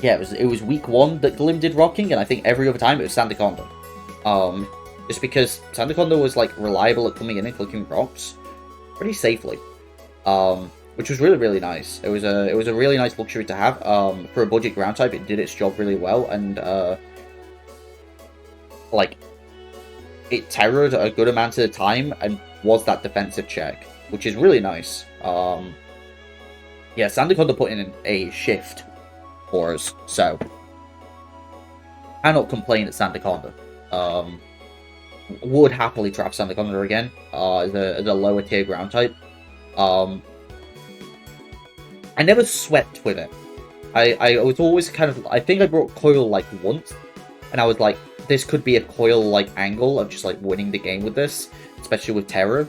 Yeah, it was week 1 that Glim did rocking, and I think every other time it was Sandaconda. Just because Sandaconda was, like, reliable at coming in and clicking rocks pretty safely. Which was really, really nice. It was a really nice luxury to have. For a budget ground type, it did its job really well, and, like, it terrored a good amount of the time, and was that defensive check, which is really nice. Yeah, Sandaconda put in a shift for us, so cannot complain at Sandaconda. would happily draft Sandaconda again, the lower tier ground type. I never swept with it. I was always kind of, I think I brought Coil like once, and I was like, this could be a Coil like angle of just like winning the game with this, especially with Terror.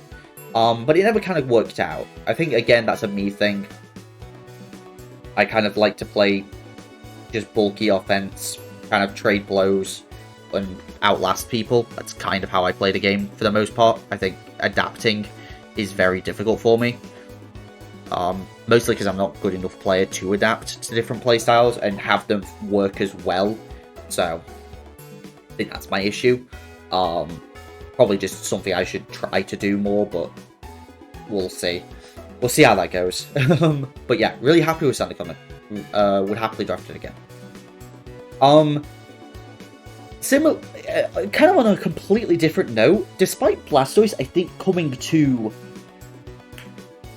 But it never kind of worked out. I think again that's a me thing. I kind of like to play just bulky offense, kind of trade blows, and outlast people. That's kind of how I play the game for the most part. I think adapting is very difficult for me. Mostly because I'm not a good enough player to adapt to different playstyles and have them work as well. So, I think that's my issue. Probably just something I should try to do more, but we'll see. We'll see how that goes. But yeah, really happy with Sandaconda. Would happily draft it again. Similar, kind of on a completely different note, despite Blastoise, I think, coming to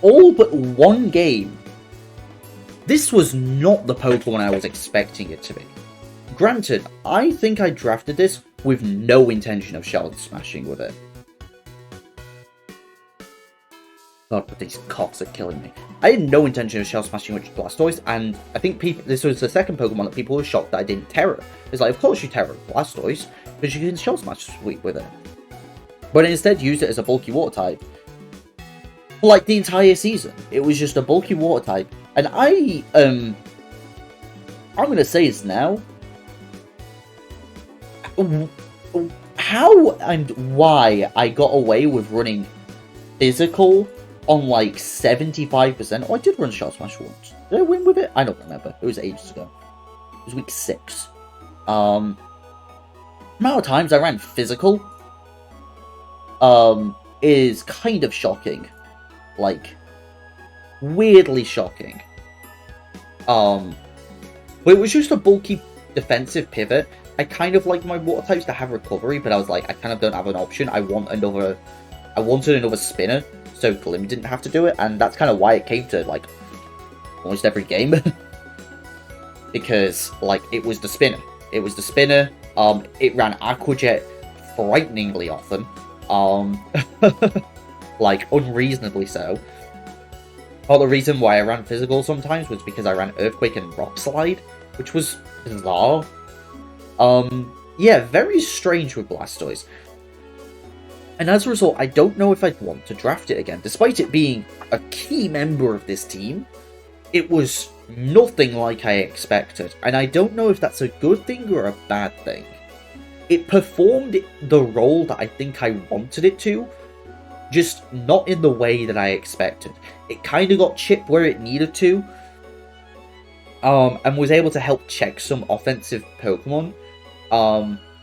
all but one game, this was not the Pokemon I was expecting it to be. Granted, I think I drafted this with no intention of Shell Smashing with it. God, but these coughs are killing me. I had no intention of Shell Smashing with Blastoise, and I think this was the second Pokemon that people were shocked that I didn't Terror. It's like, of course you Terror Blastoise, because you can Shell Smash Sweep with it. But instead used it as a bulky Water type. For like the entire season, it was just a bulky Water type. And I'm gonna say this now. How and why I got away with running Physical on like 75%. Oh, I did run Shell Smash once. Did I win with it? I don't remember. It was ages ago. It was week 6. Amount of times I ran Physical is kind of shocking. Like, weirdly shocking. But it was just a bulky defensive pivot. I kind of like my Water types to have recovery, but I was like, I kind of don't have an option. I wanted another spinner, so Glim didn't have to do it, and that's kind of why it came to, like, almost every game. Because, like, it was the spinner. It was the spinner, it ran Aqua Jet frighteningly often. Like, unreasonably so. Well, the reason why I ran Physical sometimes was because I ran Earthquake and Rock Slide, which was bizarre. Yeah, very strange with Blastoise. And as a result, I don't know if I'd want to draft it again. Despite it being a key member of this team, it was nothing like I expected. And I don't know if that's a good thing or a bad thing. It performed the role that I think I wanted it to, just not in the way that I expected. It kind of got chipped where it needed to, and was able to help check some offensive Pokemon,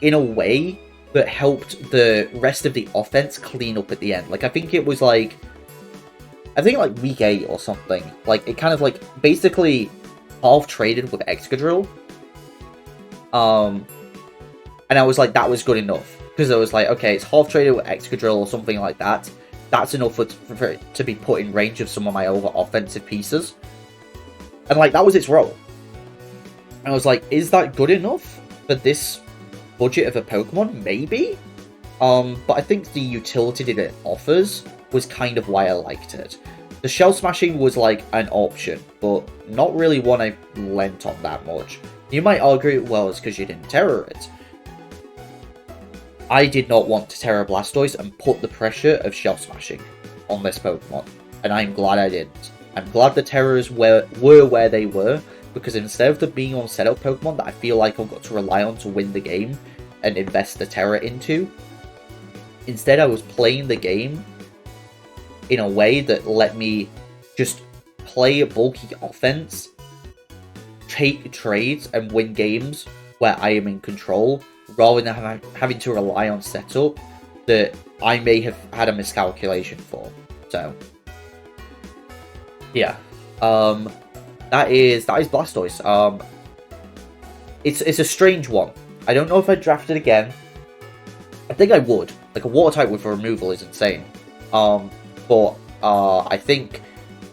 in a way that helped the rest of the offense clean up at the end. Like, I think it was like, like week 8 or something. Like, it kind of like basically half traded with Excadrill. And I was like, that was good enough. Because I was like, okay, it's half traded with Excadrill or something like that. That's enough for it to be put in range of some of my other offensive pieces. And like, that was its role. And I was like, is that good enough for this budget of a Pokemon? Maybe. But I think the utility that it offers was kind of why I liked it. The Shell Smashing was like an option, but not really one I lent on that much. You might argue, well, it's because you didn't Terror it. I did not want to Terror Blastoise and put the pressure of Shell Smashing on this Pokemon, and I'm glad I didn't. I'm glad the Terrors were where they were, because instead of them being on setup Pokemon that I feel like I've got to rely on to win the game and invest the Terror into, instead I was playing the game in a way that let me just play a bulky offense, take trades, and win games where I am in control, rather than having to rely on setup that I may have had a miscalculation for. So, yeah, that is Blastoise. It's a strange one. I don't know if I'd draft it again. I think I would. Like, a Water type with a removal is insane. But I think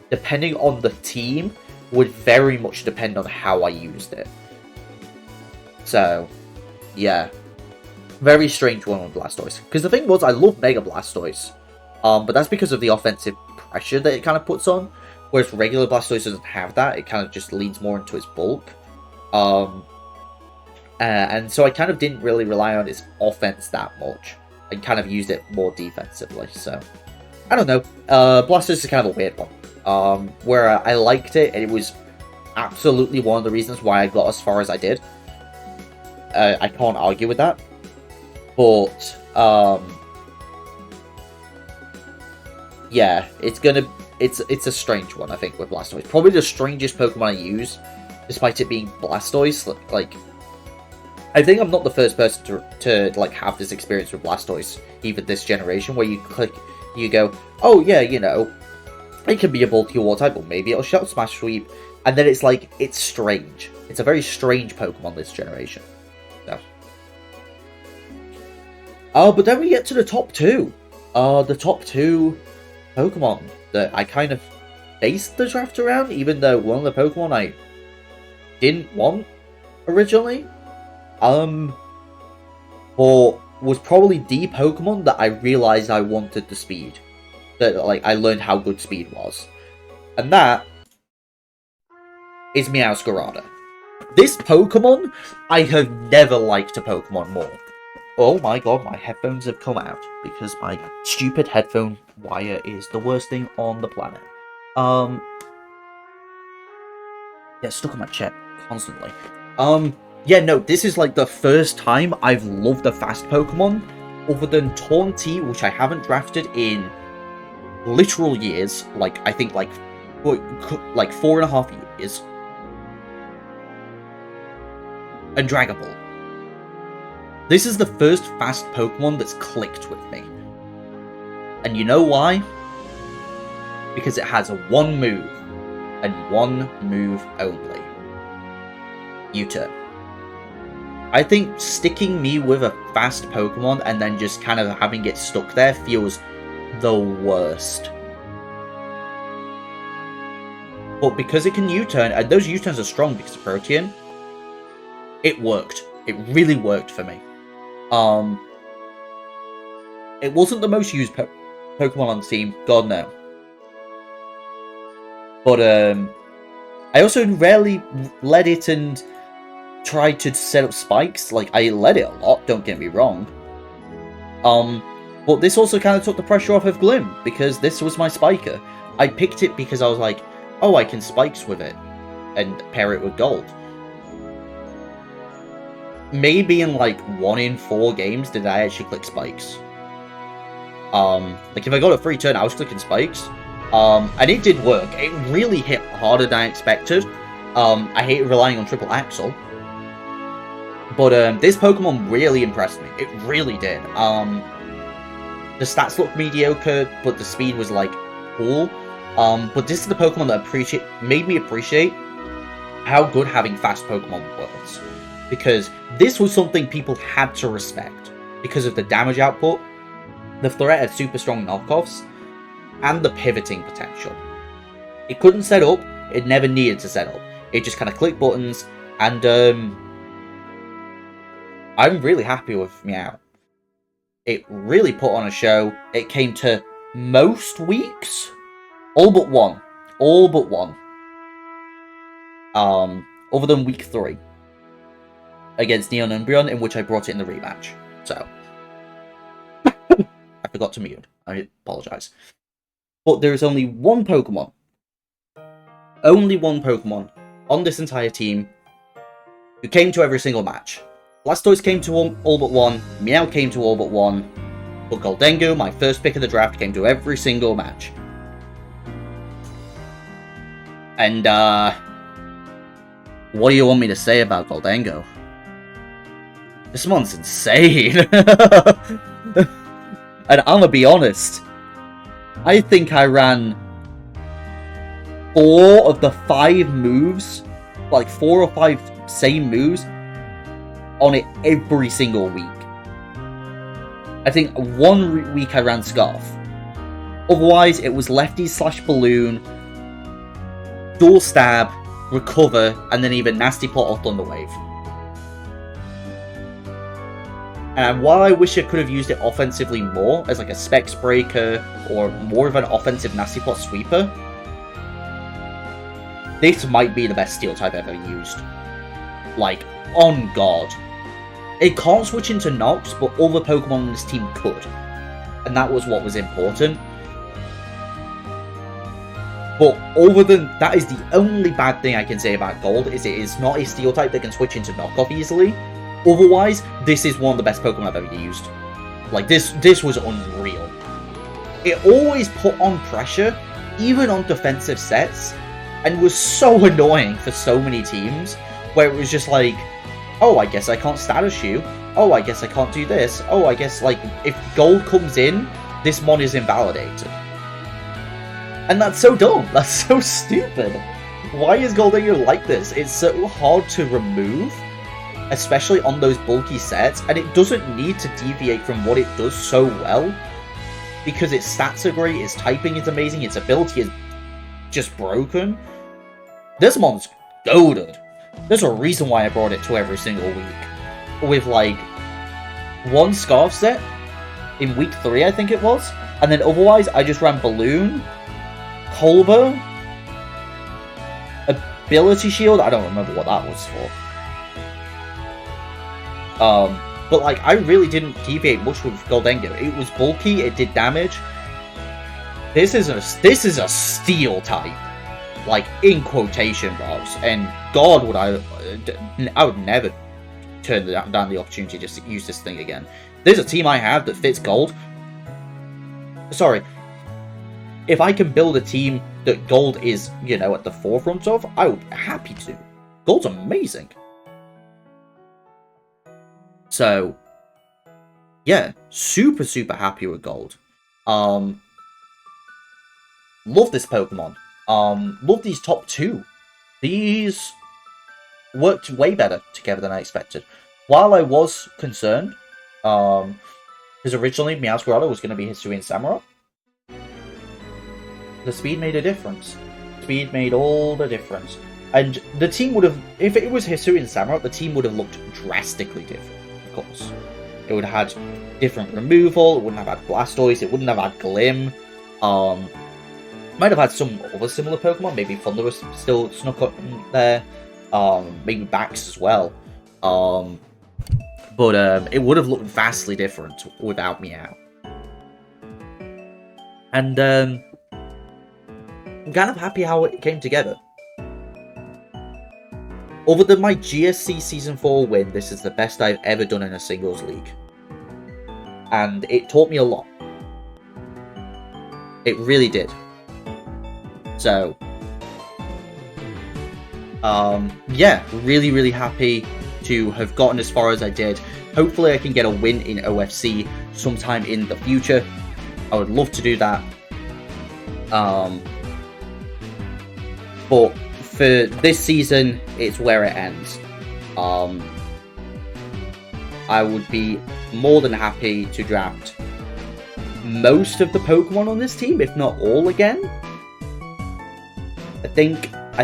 depending on the team would very much depend on how I used it. So, yeah. Very strange one with Blastoise. Because the thing was, I love Mega Blastoise. But that's because of the offensive pressure that it kind of puts on. Whereas regular Blastoise doesn't have that. It kind of just leans more into its bulk. And so I kind of didn't really rely on its offense that much. I kind of used it more defensively. So, I don't know. Blastoise is kind of a weird one. Where I liked it, and it was absolutely one of the reasons why I got as far as I did. I can't argue with that. But, yeah, it's a strange one, I think, with Blastoise. Probably the strangest Pokemon I use, despite it being Blastoise. Like, I think I'm not the first person to like, have this experience with Blastoise, even this generation, where you go, oh, yeah, you know, it can be a bulky War type, or maybe it'll Shout Smash Sweep, and then it's like, it's strange. It's a very strange Pokemon this generation. So. But then we get to the top two. The top two Pokemon that I kind of based the draft around, even though one of the Pokemon I didn't want originally. Or was probably the Pokemon that I realized I wanted the speed. That, like, I learned how good speed was. And that is Meowscarada. This Pokemon, I have never liked a Pokemon more. Oh my god, my headphones have come out, because my stupid headphone wire is the worst thing on the planet. Yeah, stuck on my chest constantly. Yeah, no, this is like the first time I've loved a fast Pokemon, other than Taunty, which I haven't drafted in literal years, like, I think, like 4.5 years. And Dragon Ball. This is the first fast Pokemon that's clicked with me. And you know why? Because it has one move, and one move only. U-turn. I think sticking me with a fast Pokemon and then just kind of having it stuck there feels the worst. But because it can U-turn, and those U-turns are strong because of Protean, it worked. It really worked for me. It wasn't the most used Pokemon on the team, god no. But I also rarely led it and tried to set up spikes. Like, I led it a lot, don't get me wrong. But this also kind of took the pressure off of Glim, because this was my spiker. I picked it because I was like, oh, I can spikes with it, and pair it with gold. Maybe in like 1 in 4 games did I actually click spikes. Like if I got a free turn, I was clicking spikes. And it did work. It really hit harder than I expected. I hate relying on triple axle. But this Pokemon really impressed me. It really did. The stats looked mediocre, but the speed was like cool. But this is the Pokemon that made me appreciate how good having fast Pokemon was. Because this was something people had to respect. Because of the damage output, the threat of super strong knockoffs, and the pivoting potential. It couldn't set up, it never needed to set up. It just kind of clicked buttons, and I'm really happy with Meow. It really put on a show. It came to most weeks. All but one. All but one. Other than week 3. Against Neon Umbreon, in which I brought it in the rematch. So. I forgot to mute. I apologize. But there is only one Pokemon. Only one Pokemon on this entire team who came to every single match. Blastoise came to all but one. Meow came to all but one. But Goldengo, my first pick of the draft, came to every single match. And, what do you want me to say about Goldengo? This one's insane. And I'm gonna be honest. I think I ran 4 of the 5 moves, like 4 or 5 same moves, on it every single week. I think 1 week I ran Scarf. Otherwise, it was Lefty / Balloon, Dual Stab, Recover, and then either Nasty Plot or Thunder Wave. And while I wish I could have used it offensively more, as like a specs breaker, or more of an offensive nasty plot sweeper, this might be the best steel type ever used. Like, on God. It can't switch into Nox, but other Pokemon on this team could. And that was what was important. But other than that, is the only bad thing I can say about Gold, is it is not a steel type that can switch into knockoff easily. Otherwise, this is one of the best Pokemon I've ever used. Like, this was unreal. It always put on pressure, even on defensive sets, and was so annoying for so many teams, where it was just like, oh, I guess I can't status you. Oh, I guess I can't do this. Oh, I guess, like, if Gold comes in, this mon is invalidated. And that's so dumb. That's so stupid. Why is Goldingo like this? It's so hard to remove, especially on those bulky sets, and it doesn't need to deviate from what it does so well, because its stats are great, its typing is amazing, its ability is just broken. This mon's goated. There's a reason why I brought it to every single week. With, like, one Scarf set in week 3, I think it was, and then otherwise I just ran Balloon, Culver, Ability Shield, I don't remember what that was for. But like, I really didn't deviate much with Goldengo. It was bulky, it did damage. This is a steel type. Like, in quotation marks. And God, would I would never turn down the opportunity just to use this thing again. There's a team I have that fits Gold. Sorry. If I can build a team that Gold is, you know, at the forefront of, I would be happy to. Gold's amazing. So, yeah, super, super happy with Gold. Love this Pokemon. Love these top 2. These worked way better together than I expected. While I was concerned, because originally Meowscarada was going to be Hisuian Samurott, the speed made a difference. Speed made all the difference. And the team would have, if it was Hisuian Samurott, the team would have looked drastically different. Of course. It would have had different removal, it wouldn't have had Blastoise, it wouldn't have had Glim. Might have had some other similar Pokemon, maybe Thundurus still snuck up in there. Maybe Bax as well. But it would have looked vastly different without Meow. And I'm kind of happy how it came together. Other than my GSC Season 4 win, this is the best I've ever done in a singles league. And it taught me a lot. It really did. So, yeah, really, really happy to have gotten as far as I did. Hopefully I can get a win in OFC sometime in the future. I would love to do that. But for this season, it's where it ends. I would be more than happy to draft most of the Pokemon on this team, if not all again. I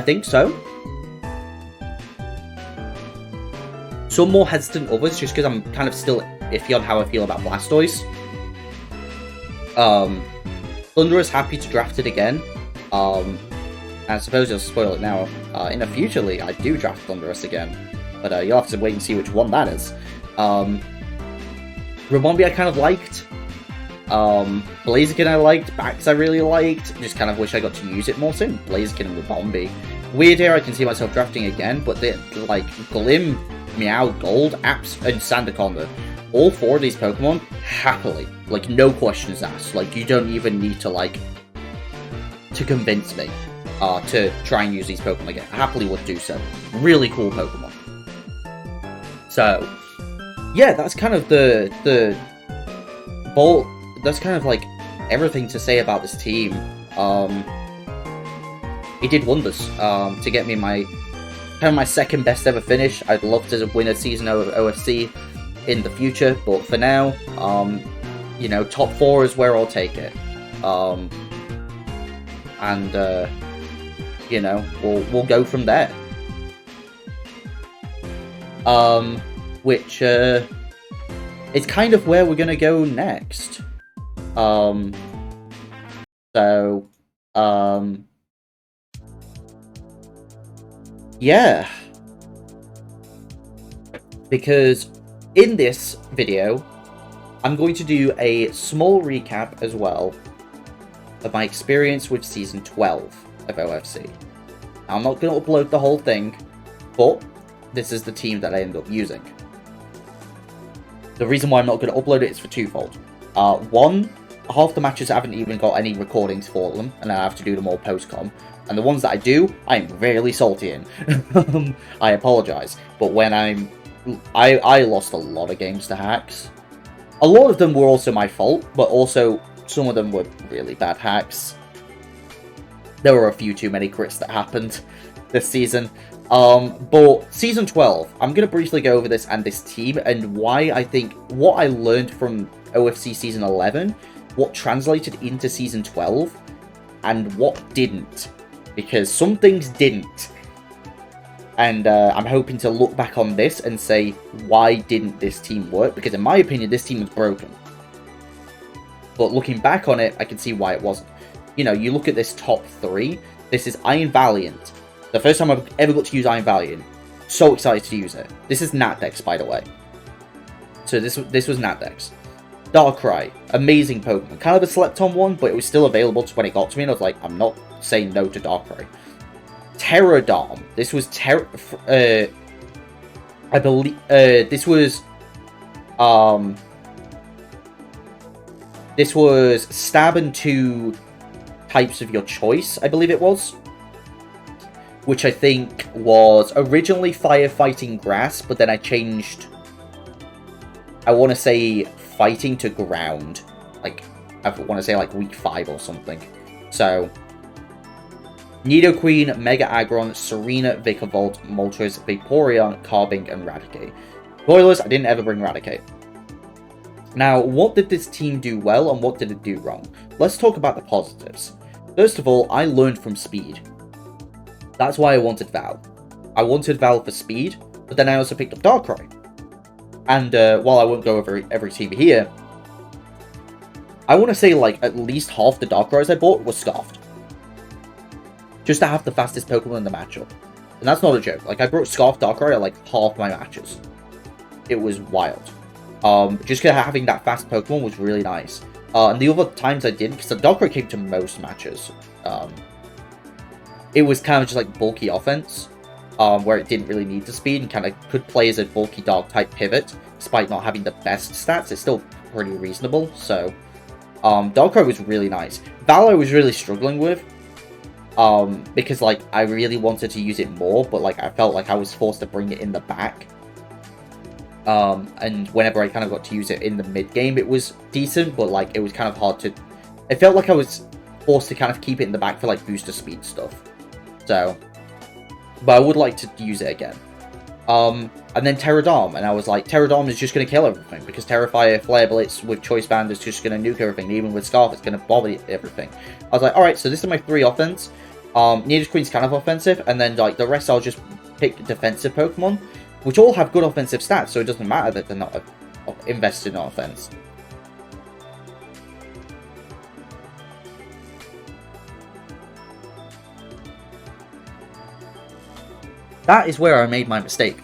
think so. Some more hesitant others, just because I'm kind of still iffy on how I feel about Blastoise. Thundurus, happy to draft it again. I suppose I'll spoil it now. In a future league, I do draft Thundurus again. But you'll have to wait and see which one that is. Ribombee I kind of liked. Blaziken I liked. Bax I really liked. Just kind of wish I got to use it more soon. Blaziken and Ribombee. Weird here, I can see myself drafting again. But like Glim, Meow, Gold, Apps, and Sandaconda. All 4 of these Pokemon, happily. Like, no questions asked. Like, you don't even need to, like, to convince me. To try and use these Pokemon again. I happily would do so. Really cool Pokemon. So, yeah, that's kind of the bolt. That's kind of like everything to say about this team. It did wonders to get me my second best ever finish. I'd love to win a season of OFC in the future, but for now, you know, top 4 is where I'll take it. You know, we'll go from there. it's kind of where we're gonna go next. Yeah. Because in this video, I'm going to do a small recap as well of my experience with Season 12 of OFC. I'm not going to upload the whole thing, but this is the team that I ended up using. The reason why I'm not going to upload it is for twofold. One, half the matches haven't even got any recordings for them, and I have to do them all post-com. And the ones that I do, I'm really salty in. I apologize, but when I lost a lot of games to hacks. A lot of them were also my fault, but also some of them were really bad hacks. There were a few too many crits that happened this season. But Season 12, I'm going to briefly go over this and this team, and why I think what I learned from OFC Season 11, what translated into Season 12, and what didn't. Because some things didn't. And I'm hoping to look back on this and say, why didn't this team work? Because in my opinion, this team was broken. But looking back on it, I can see why it wasn't. You know, you look at this top 3. This is Iron Valiant. The first time I've ever got to use Iron Valiant. So excited to use it. This is Natdex, by the way. So this was Natdex. Darkrai. Amazing Pokemon. Kind of a slept-on one, but it was still available when it got to me. And I was like, I'm not saying no to Darkrai. Pterodon. This was I believe this was stab and 2 types of your choice, I believe it was. Which I think was originally firefighting grass, but then I changed, I want to say, fighting to ground. Like, I want to say like week 5 or something. So Nidoqueen, Mega Aggron, Serena, Vikavolt, Moltres, Vaporeon, Carbink, and Raticate. Spoilers, I didn't ever bring Raticate. Now, what did this team do well and what did it do wrong? Let's talk about the positives. First of all, I learned from speed. That's why I wanted Val. I wanted Val for speed, but then I also picked up Darkrai. And while I won't go over every team here, I want to say like at least half the Darkrai's I bought was Scarfed. Just to have the fastest Pokemon in the matchup. And that's not a joke. Like, I brought Scarf Darkrai at, like, half my matches. It was wild. Just having that fast Pokemon was really nice. And the other times I didn't, because the Darkrai came to most matches. It was kind of just, like, bulky offense. Where it didn't really need the speed and kind of could play as a bulky Dark-type pivot. Despite not having the best stats, it's still pretty reasonable. So, Darkrai was really nice. Val I was really struggling with. Because, like, I really wanted to use it more, but, like, I felt like I was forced to bring it in the back. And whenever I kind of got to use it in the mid-game, it was decent, but, like, it was kind of hard to... It felt like I was forced to kind of keep it in the back for, like, booster speed stuff. So... But I would like to use it again. And then Pterodon, and I was like, Pterodon is just going to kill everything, because Terrifier, Flare Blitz with Choice Band is just going to nuke everything, even with Scarf, it's going to bother everything. I was like, alright, so this is my 3 offense. Nidoqueen's kind of offensive, and then, like, the rest I'll just pick defensive Pokemon, which all have good offensive stats, so it doesn't matter that they're not invested in offense. That is where I made my mistake.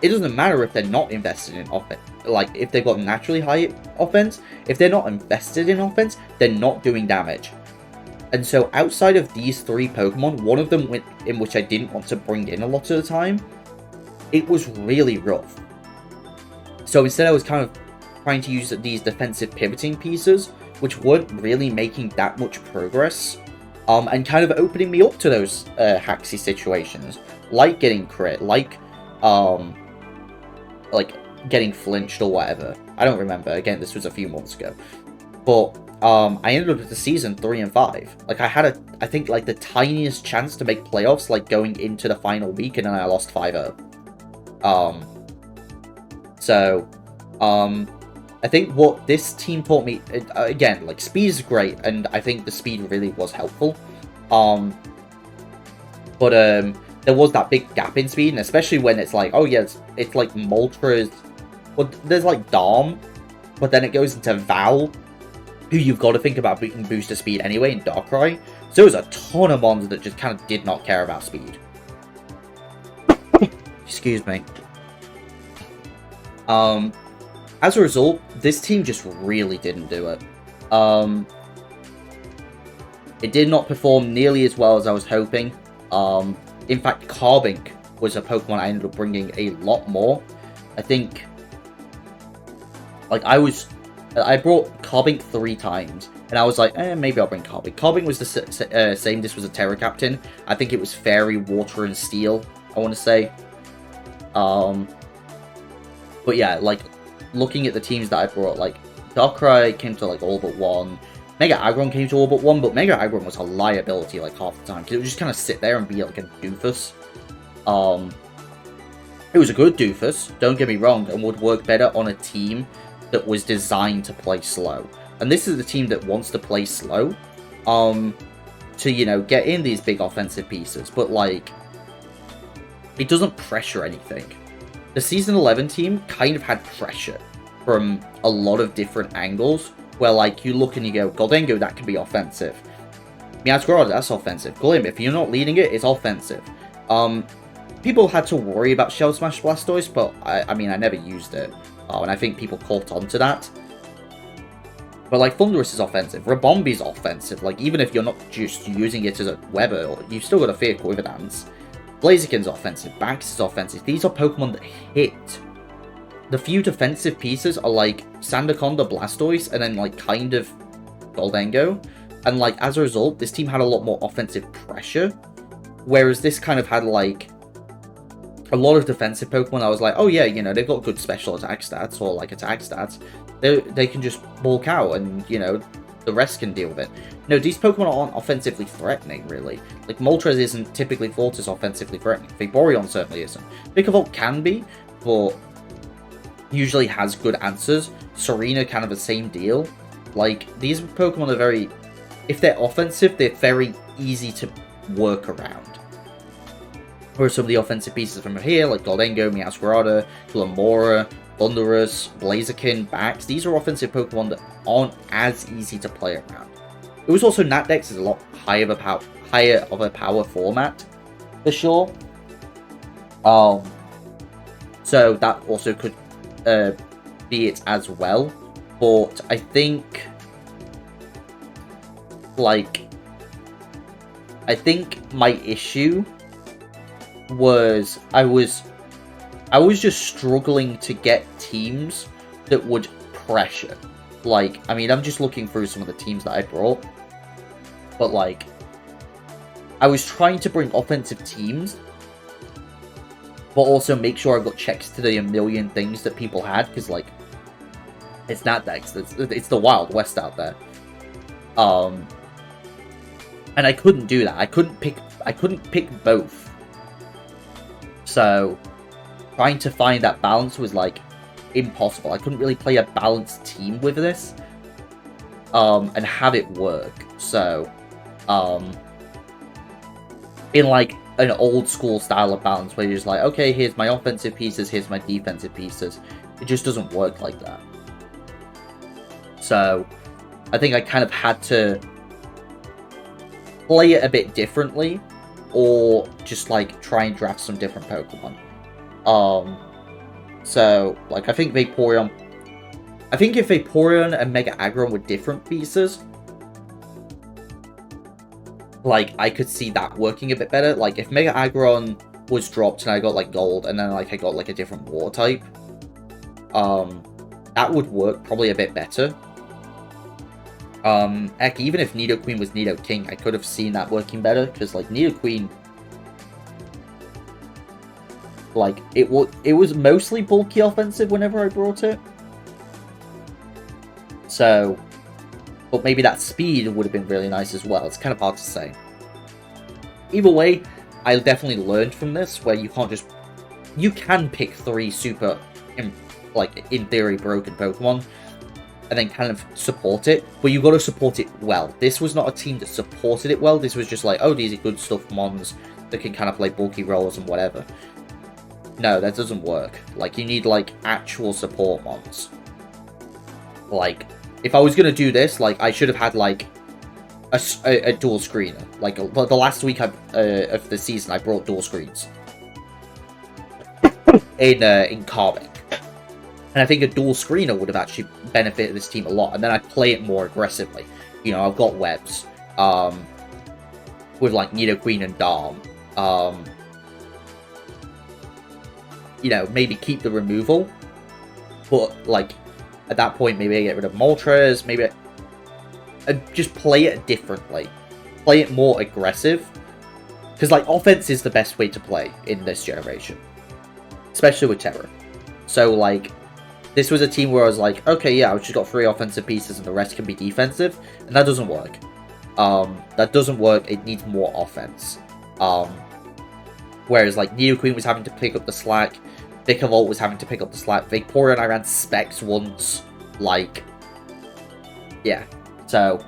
It doesn't matter if they're not invested in offense. Like, if they've got naturally high offense, if they're not invested in offense, they're not doing damage. And so, outside of these 3 Pokemon, one of them in which I didn't want to bring in a lot of the time, it was really rough. So instead I was kind of trying to use these defensive pivoting pieces, which weren't really making that much progress, and kind of opening me up to those hacksy situations, like getting crit, like getting flinched or whatever. I don't remember. Again, this was a few months ago. But I ended up with the season 3 and 5. Like, I had I think, like, the tiniest chance to make playoffs, like, going into the final week, and then I lost 5-0. I think what this team taught me, again, like, speed is great, and I think the speed really was helpful. But there was that big gap in speed, and especially when it's like, oh yeah, it's like Moltres Well, there's like Dom, but then it goes into Val, who you've got to think about beating booster speed anyway in Darkrai. So there's a ton of mons that just kind of did not care about speed. Excuse me. As a result, this team just really didn't do it. It did not perform nearly as well as I was hoping. In fact, Carbink was a Pokemon I ended up bringing a lot more. I think, like, I brought Carbink 3 times, and I was like, maybe I'll bring Carbink. Carbink was the same. This was a Terra Captain. I think it was Fairy, Water, and Steel, I want to say. But yeah, like, looking at the teams that I brought, like, Darkrai came to, like, all but one. Mega Aggron came to all but one, but Mega Aggron was a liability, like, half the time. Because it would just kind of sit there and be, like, a doofus. It was a good doofus, don't get me wrong, and would work better on a team that was designed to play slow. And this is the team that wants to play slow, to, you know, get in these big offensive pieces. But, like, it doesn't pressure anything. The Season 11 team kind of had pressure from a lot of different angles, where, like, you look and you go, Goldengo, that can be offensive. Meowscarada, that's offensive. Glim, if you're not leading it, it's offensive. People had to worry about Shell Smash Blastoise, but, I mean, I never used it. And I think people caught on to that. But, like, Thundurus is offensive. Rabombi's offensive. Like, even if you're not just using it as a Weather, you've still got a Fear Quiver Dance. Blaziken's offensive, Bax is offensive. These are Pokemon that hit. The few defensive pieces are like Sandaconda, Blastoise, and then like kind of Goldengo. And like as a result, this team had a lot more offensive pressure. Whereas this kind of had like a lot of defensive Pokemon. I was like, oh yeah, you know, they've got good special attack stats or like attack stats. They can just bulk out and, you know, the rest can deal with it. No, these Pokemon aren't offensively threatening, really. Like, Moltres isn't typically thought as offensively threatening. Vaporeon certainly isn't. Vikavolt can be, but usually has good answers. Serena, kind of the same deal. Like, these Pokemon are very... If they're offensive, they're very easy to work around. Whereas some of the offensive pieces from here, like Goldengo, Meowscarada, Glamora, Thundurus, Blaziken, Bax, these are offensive Pokemon that aren't as easy to play around. It was also Natdex is a lot higher of a power format, for sure. So that also could be it as well. But I think, like, my issue was I was just struggling to get teams that would pressure. Like, I mean, I'm just looking through some of the teams that I brought. But, like, I was trying to bring offensive teams, but also make sure I've got checks to the 1,000,000 things that people had, because, like, it's Natdex, it's the Wild West out there. And I couldn't do that. I couldn't pick both. So trying to find that balance was, like, impossible. I couldn't really play a balanced team with this, and have it work. So, in, like, an old school style of balance, where you're just like, okay, here's my offensive pieces, here's my defensive pieces. It just doesn't work like that. So, I think I kind of had to play it a bit differently, or just, like, try and draft some different Pokemon. So, like, I think Vaporeon... I think if Vaporeon and Mega Aggron were different pieces, like, I could see that working a bit better. Like, if Mega Aggron was dropped and I got, like, Gold, and then, like, I got, like, a different Water type, that would work probably a bit better. Heck, even if Nidoqueen was Nidoking, I could have seen that working better, because, like, Nidoqueen, like, it was mostly bulky offensive whenever I brought it. So, but maybe that speed would have been really nice as well. It's kind of hard to say. Either way, I definitely learned from this, where you can't just... You can pick 3 super, like, in theory, broken Pokemon, and then kind of support it, but you got to support it well. This was not a team that supported it well. This was just like, oh, these are good stuff mons that can kind of play bulky roles and whatever. No, that doesn't work. Like, you need, like, actual support mons. Like, if I was gonna do this, like, I should have had, like, a dual screener. Like, the last week of the season, I brought dual screens. In Carving. And I think a dual screener would have actually benefited this team a lot. And then I play it more aggressively. You know, I've got webs. With, like, Nidoqueen and Darm. You know, maybe keep the removal. But, like, at that point, maybe I get rid of Moltres. Maybe just play it differently. Play it more aggressive. Because, like, offense is the best way to play in this generation. Especially with Terra. So, like, this was a team where I was like, okay, yeah, I've just got 3 offensive pieces and the rest can be defensive. And that doesn't work. That doesn't work. It needs more offense. Whereas, like, Nidoqueen was having to pick up the slack. Vikavolt was having to pick up the slack. Vaporeon, I ran Specs once. Like, yeah. So,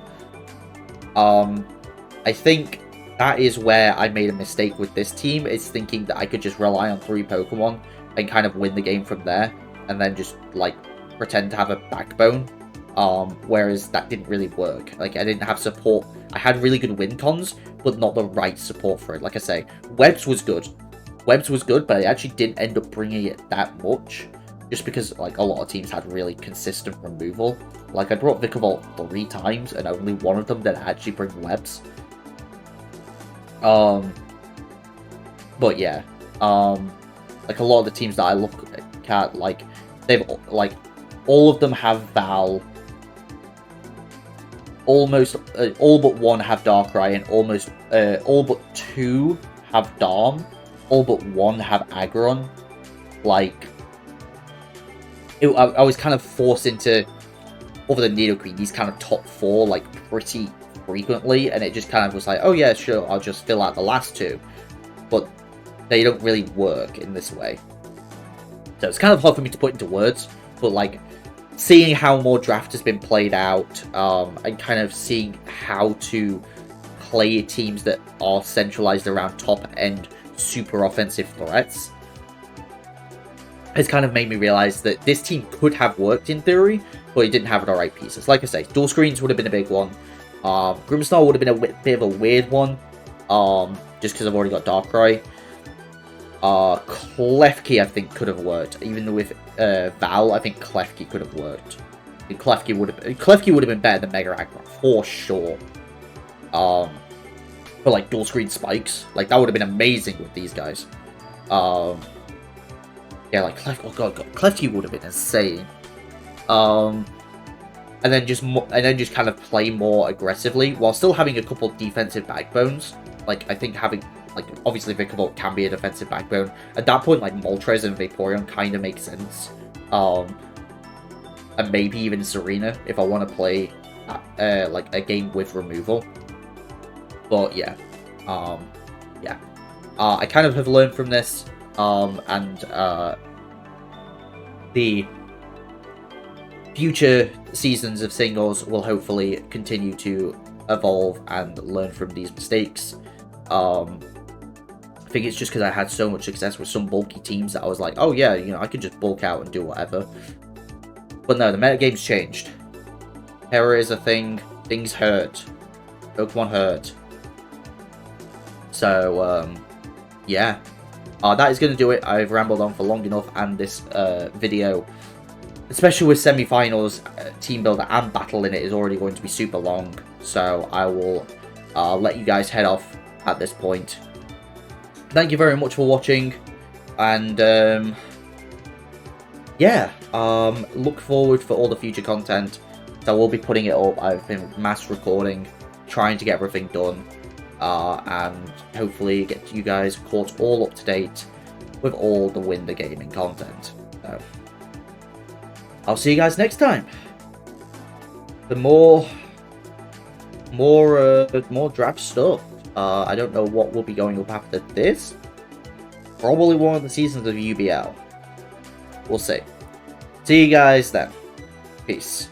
I think that is where I made a mistake with this team, is thinking that I could just rely on 3 Pokemon and kind of win the game from there, and then just, like, pretend to have a backbone. Whereas that didn't really work. Like, I didn't have support. I had really good win cons, but not the right support for it. Like I say, Webs was good. Webs was good, but I actually didn't end up bringing it that much. Just because, like, a lot of teams had really consistent removal. Like, I brought Vikavolt 3 times, and only one of them did actually bring Webs. But yeah. Like, a lot of the teams that I look at, like, they've, like, all of them have Val. Almost, all but 1 have Darkrai, and almost, all but 2 have Darm. All but 1 have Aggron. Like, I was kind of forced into, other than Nidoqueen, these kind of top 4, like, pretty frequently, and it just kind of was like, oh yeah, sure, I'll just fill out the last 2. But they don't really work in this way. So it's kind of hard for me to put into words, but, like, seeing how more draft has been played out, and kind of seeing how to play teams that are centralized around top-end super offensive threats, has kind of made me realize that this team could have worked in theory, but it didn't have the right pieces. Like I say, dual screens would have been a big one. Grimmsnarl would have been a bit of a weird one, just because I've already got Darkrai. Klefki, I think, could have worked. Even with Val, I think Klefki could have worked. Klefki would have been better than Mega Aggron, for sure. But, like, dual screen spikes, like, that would have been amazing with these guys. Yeah, like, Klefki would have been insane. And then just kind of play more aggressively while still having a couple of defensive backbones. Like, I think having, like, obviously Vikavolt can be a defensive backbone. At that point, like, Moltres and Vaporeon kind of make sense. And maybe even Serena if I want to play, like, a game with removal. But yeah, yeah. I kind of have learned from this, and the future seasons of singles will hopefully continue to evolve and learn from these mistakes. I think it's just because I had so much success with some bulky teams that I was like, oh yeah, you know, I could just bulk out and do whatever. But no, the metagame's changed. Terror is a thing. Things hurt. Pokemon hurt. So, yeah. That is going to do it. I've rambled on for long enough, and this video, especially with semi-finals, team builder and battle in it, is already going to be super long. So I will let you guys head off at this point. Thank you very much for watching, and yeah, look forward for all the future content. So I will be putting it up. I've been mass recording, trying to get everything done. And hopefully get you guys caught all up to date with all the Win the Gaming content. So, I'll see you guys next time. The more draft stuff. I don't know what will be going up after this. Probably one of the seasons of UBL. We'll see. See you guys then. Peace.